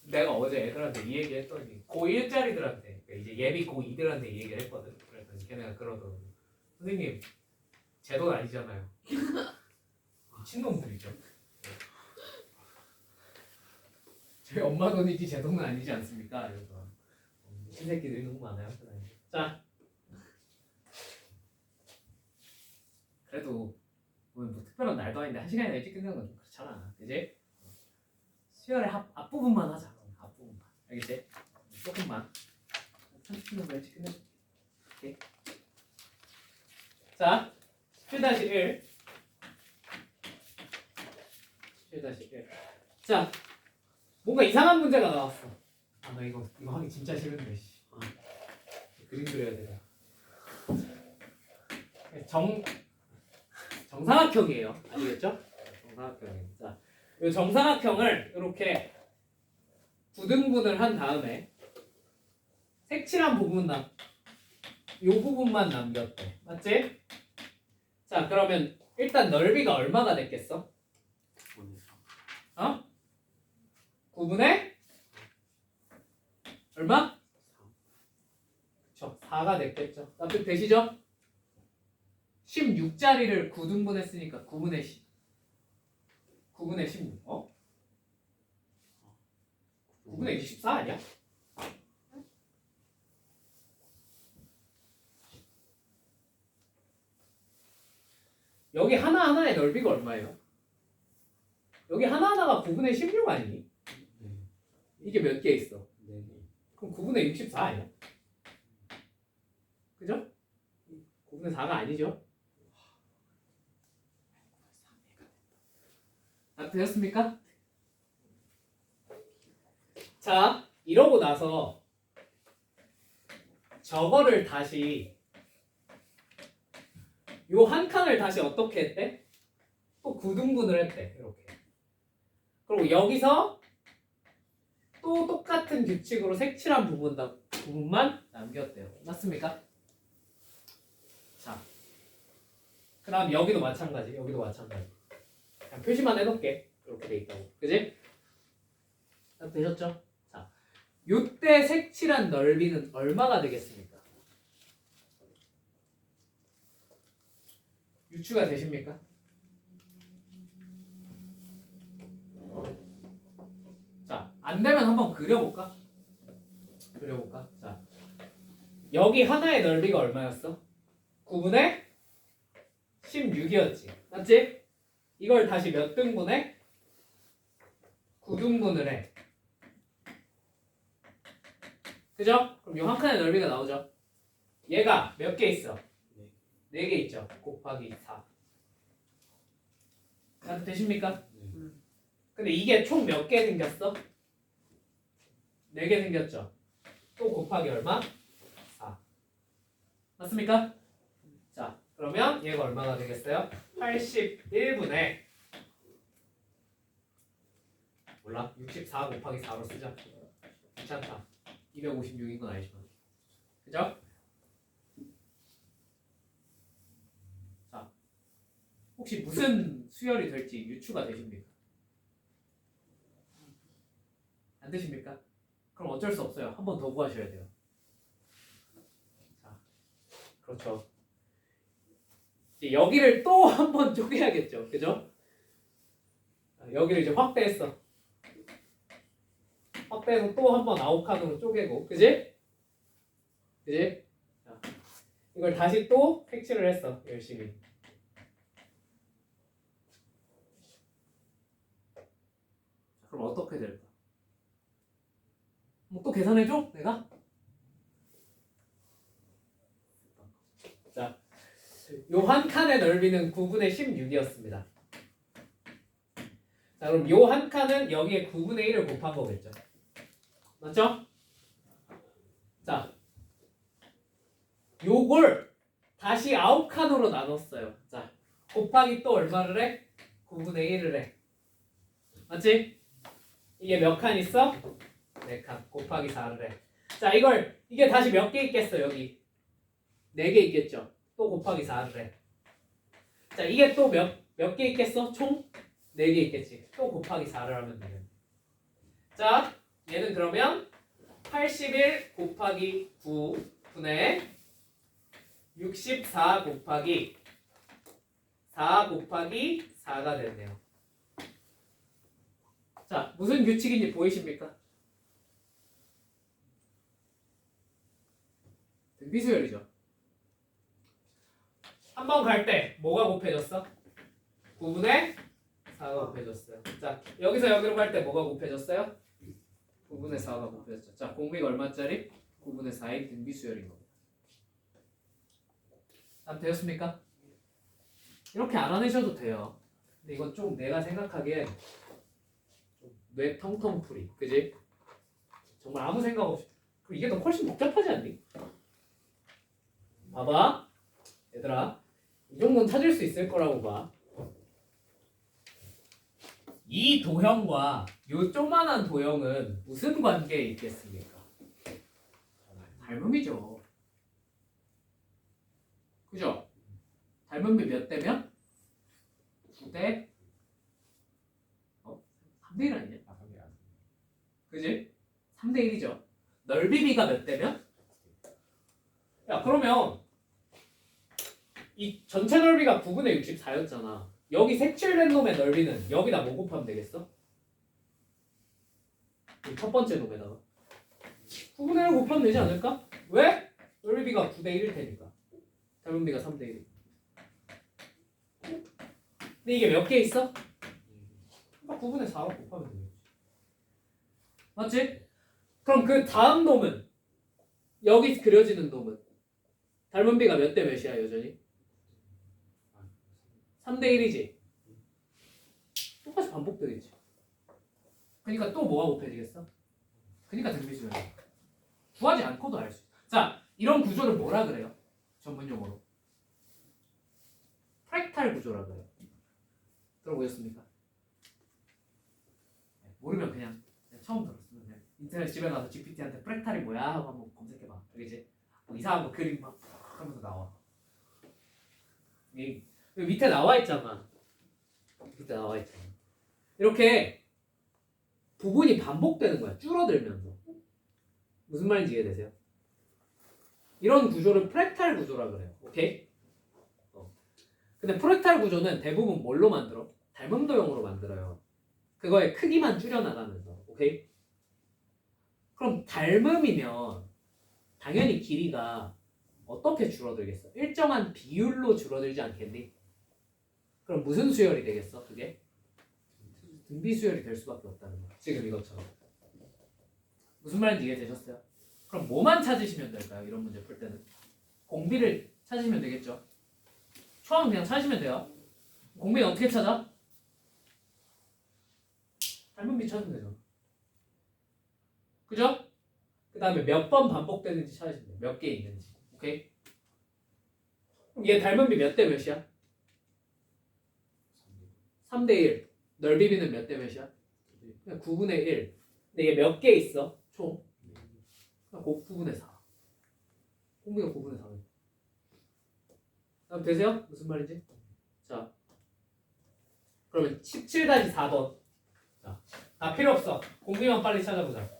내가 어제 애들한테 이 얘기 했더니 고1짜리들한테 이제 예비 고2들한테 이 얘기를 했거든. 그랬더니 걔네가 그러더라고. 선생님 제 돈 아니잖아요. 미친놈들이죠. 저희 엄마 돈이지 제 돈은 아니지 않습니까? 그래서 미친 새끼들이 너무 많아요. 자, 그래도 오늘 뭐 특별한 날도 아닌데 1시간이나 일찍 끝내는 건 좀 그렇잖아. 그지? 수혈의 앞부분만 하자. 앞부분만. 알겠지? 조금만. 30분만 일찍 끝내. 오케이. 자, 7-1. 7-1. 자, 뭔가 이상한 문제가 나왔어. 나 이거 하기 진짜 싫은데. 그림 그려야 돼. 정사각형이에요. 아시겠죠? 정사각형이에요. 자, 이 정사각형을 이렇게 9등분을 한 다음에 색칠한 이 부분만 남겼대. 맞지? 자, 그러면 일단 넓이가 얼마가 됐겠어? 9분의 얼마? 그쵸. 4가 됐겠죠. 납득되시죠? 16짜리를 9등분 했으니까 9분의 10. 9분의 16. 9분의 24 아니야? 여기 하나하나의 넓이가 얼마예요? 여기 하나하나가 9분의 16 아니니? 네. 이게 몇 개 있어? 네. 그럼 9분의 64 아니야? 그죠? 9분의 4가 아니죠? 다 되셨습니까? 자, 이러고 나서 저거를 다시 요 한 칸을 다시 어떻게 했대? 또 구등분을 했대. 이렇게. 그리고 여기서 또 똑같은 규칙으로 색칠한 부분만 남겼대요. 맞습니까? 자, 그 다음 여기도 마찬가지. 여기도 마찬가지. 그냥 표시만 해놓을게. 이렇게 돼 있다고. 그지? 다 되셨죠? 자, 요때 색칠한 넓이는 얼마가 되겠습니까? 유추가 되십니까? 자, 안 되면 한번 그려볼까? 그려볼까? 자, 여기 하나의 넓이가 얼마였어? 9분의 16이었지. 맞지? 이걸 다시 몇 등분해? 9등분을 해. 그죠? 그럼 이 한 칸의 넓이가 나오죠? 얘가 몇 개 있어? 4개 있죠? 곱하기 4. 다 되십니까? 네. 근데 이게 총 몇 개 생겼어? 4개 생겼죠? 또 곱하기 얼마? 4. 맞습니까? 자, 그러면 얘가 얼마가 되겠어요? 81분의 몰라? 64 곱하기 4로 쓰자. 괜찮다. 256인 건 알지만. 그죠? 자, 혹시 무슨 수열이 될지 유추가 되십니까? 안 되십니까? 그럼 어쩔 수 없어요. 한 번 더 구하셔야 돼요. 자, 그렇죠. 이제 여기를 또 한 번 쪼개야겠죠. 그죠? 자, 여기를 이제 확대했어. 확대해서 또 한 번 아홉칸으로 쪼개고, 그지? 그지? 자, 이걸 다시 또 색칠을 했어. 열심히. 자, 그럼 어떻게 될까? 뭐 또 계산해줘? 내가? 자, 요 한 칸의 넓이는 9분의 16이었습니다. 자, 그럼 요 한 칸은 여기에 9분의 1을 곱한 거겠죠? 맞죠? 자, 요걸 다시 9칸으로 나눴어요. 자, 곱하기 또 얼마를 해? 9분의 1을 해. 맞지? 이게 몇 칸 있어? 4칸. 곱하기 4를 해. 자, 이게 다시 몇 개 있겠어, 여기? 4개 있겠죠? 또 곱하기 4를 해. 자, 이게 또 몇 개 있겠어? 총 4개 있겠지. 또 곱하기 4를 하면 돼요. 자, 얘는 그러면 81 곱하기 9분의 64 곱하기 4 곱하기 4가 됐네요. 자, 무슨 규칙인지 보이십니까? 등비수열이죠. 한 번 갈 때 뭐가 곱해졌어? 9분의 4가 곱해졌어요. 자, 여기서 여기로 갈 때 뭐가 곱해졌어요? 9분의 4가 곱해졌죠. 자, 공비가 얼마짜리? 9분의 4의 등비수열인 겁니다. 다 되었습니까? 이렇게 알아내셔도 돼요. 근데 이건 좀 내가 생각하기엔 좀 뇌 텅텅풀이, 그지? 정말 아무 생각 없이. 그리고 이게 더 훨씬 복잡하지 않니? 봐봐, 얘들아, 이 정도는 찾을 수 있을 거라고 봐. 이 도형과 요 조그만한 도형은 무슨 관계에 있겠습니까? 닮음이죠. 그죠? 닮음이 몇 대면? 9대 3대 1 아니냐? 그지? 3대 1이죠. 넓이비가 몇 대면? 야, 그러면 이 전체 넓이가 9분의 64였잖아. 여기 색칠된 놈의 넓이는 여기다 뭐 곱하면 되겠어? 이 첫 번째 놈에다가 9분의 1 곱하면 되지 않을까? 왜? 넓이비가 9대 1일 테니까. 닮은비가 3대 1. 근데 이게 몇 개 있어? 9분의 4로 곱하면 되겠지. 맞지? 그럼 그 다음 놈은 여기 그려지는 놈은 닮은 비가 몇 대 몇이야 여전히? 3대 1이지? 똑같이 반복되겠지. 그러니까 또 뭐가 곱해지겠어? 그러니까 등비수열. 구하지 않고도 알 수 있어. 자, 이런 구조를 뭐라 그래요? 전문 용어로. 프랙탈 구조라 그래요. 들어보셨습니까? 모르면 그냥 처음 들었으면 그냥 인터넷 집에 가서 GPT한테 프랙탈이 뭐야 하고 한번 검색해봐. 알겠지? 뭐 이상한 거 그림 막 하면서 나와. 여기 밑에 나와 있잖아. 밑에 나와 있잖아. 이렇게 부분이 반복되는 거야. 줄어들면서. 무슨 말인지 이해되세요? 이런 구조를 프랙탈 구조라 그래요. 오케이? 근데 프랙탈 구조는 대부분 뭘로 만들어? 닮음도형으로 만들어요. 그거의 크기만 줄여나가면서. 오케이? 그럼 닮음이면 당연히 길이가 어떻게 줄어들겠어? 일정한 비율로 줄어들지 않겠니? 그럼 무슨 수열이 되겠어? 그게? 등비 수열이 될 수밖에 없다는 거야. 지금 이것처럼. 무슨 말인지 이해되셨어요? 그럼 뭐만 찾으시면 될까요? 이런 문제 풀 때는 공비를 찾으시면 되겠죠. 초항 그냥 찾으시면 돼요. 공비는 어떻게 찾아? 닮은 비 찾으면 되죠. 그죠? 그 다음에 몇 번 반복되는지 찾으시면 돼요. 몇 개 있는지. 오케이? 그럼 얘 닮은 비 몇 대 몇이야? 3대 1. 넓이 비는 몇 대 몇이야? 그냥 9분의 1. 근데 얘 몇 개 있어? 총? 9분의 4. 공비가 9분의 4. 다음 되세요? 무슨 말인지? 자, 그러면 17-4번. 자, 다 필요 없어. 공비만 빨리 찾아보자.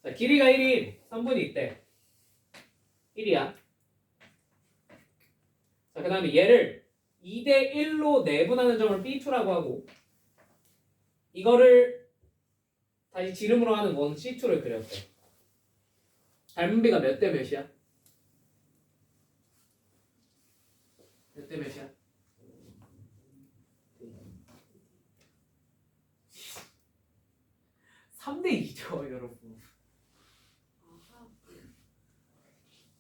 자, 길이가 1인 3분이 있대. 1이야. 자, 그 다음에 얘를 2대 1로 내분하는 점을 B2라고 하고 이거를 다시 지름으로 하는 원 C2를 그렸대. 닮은 비가 몇 대 몇이야? 몇 대 몇이야? 3대 2죠, 여러분.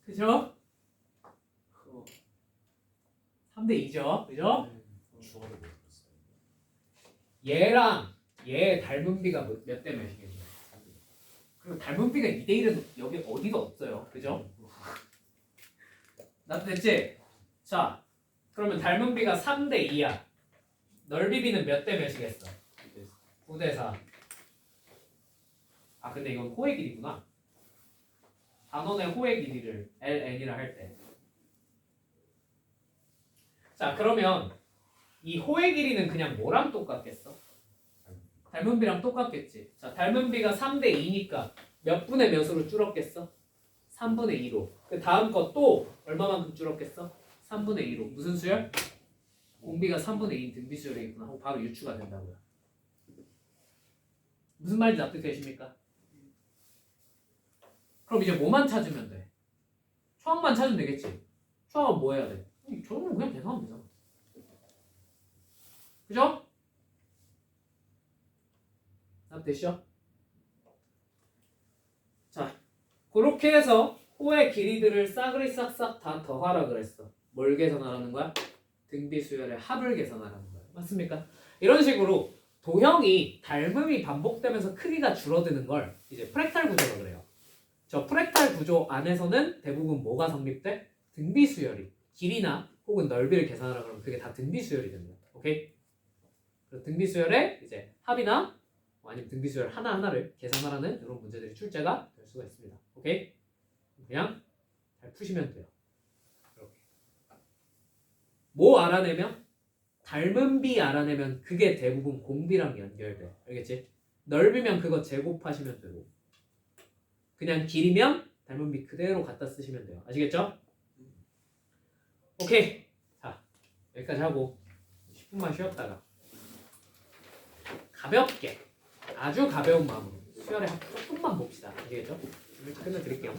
그죠? 3대 2죠, 그죠? 얘랑 얘 닮은 비가 몇 대 몇이겠냐? 그리고 닮은 비가 2대 1은 여기 어디도 없어요, 그죠? 나도 됐지? 자, 그러면 닮은 비가 3대 2야. 넓이 비는 몇 대 몇이겠어? 9대 4. 아, 근데 이건 호의 길이구나. 단원의 호의 길이를 ln이라 할 때. 자, 그러면 이 호의 길이는 그냥 뭐랑 똑같겠어? 닮은 비랑 똑같겠지. 자, 닮은 비가 3대 2니까 몇 분의 몇으로 줄었겠어? 3분의 2로. 그 다음 거 또 얼마만큼 줄었겠어? 3분의 2로. 무슨 수열? 공비가 3분의 2인 등비 수열이겠구나 하고 바로 유추가 된다고요. 무슨 말인지 납득되십니까? 그럼 이제 뭐만 찾으면 돼? 초항만 찾으면 되겠지. 초항은 뭐 해야 돼? 저는 그냥 계산하면 되잖아. 그죠? 납득되시죠? 자, 그렇게 해서 호의 길이들을 싸그리 싹싹 다 더하라 그랬어. 뭘 계산하라는 거야? 등비 수열의 합을 계산하라는 거야. 맞습니까? 이런 식으로 도형이 닮음이 반복되면서 크기가 줄어드는 걸 이제 프랙탈 구조라고 그래요. 저 프랙탈 구조 안에서는 대부분 뭐가 성립돼? 등비 수열이 길이나 혹은 넓이를 계산하라 그러면 그게 다 등비 수열이 됩니다. 오케이? 그래서 등비 수열의 이제 합이나 아니면 등비 수열 하나하나를 계산하라는 이런 문제들이 출제가 될 수가 있습니다. 오케이? 그냥 잘 푸시면 돼요. 이렇게. 뭐 알아내면? 닮은 비 알아내면 그게 대부분 공비랑 연결돼. 알겠지? 넓이면 그거 제곱하시면 되고 그냥 길이면 닮은 비 그대로 갖다 쓰시면 돼요. 아시겠죠? 오케이. 자, 여기까지 하고 10분만 쉬었다가 가볍게 아주 가벼운 마음으로 수열의 합 조금만 봅시다. 아시겠죠? 이렇게 끝내드릴게요.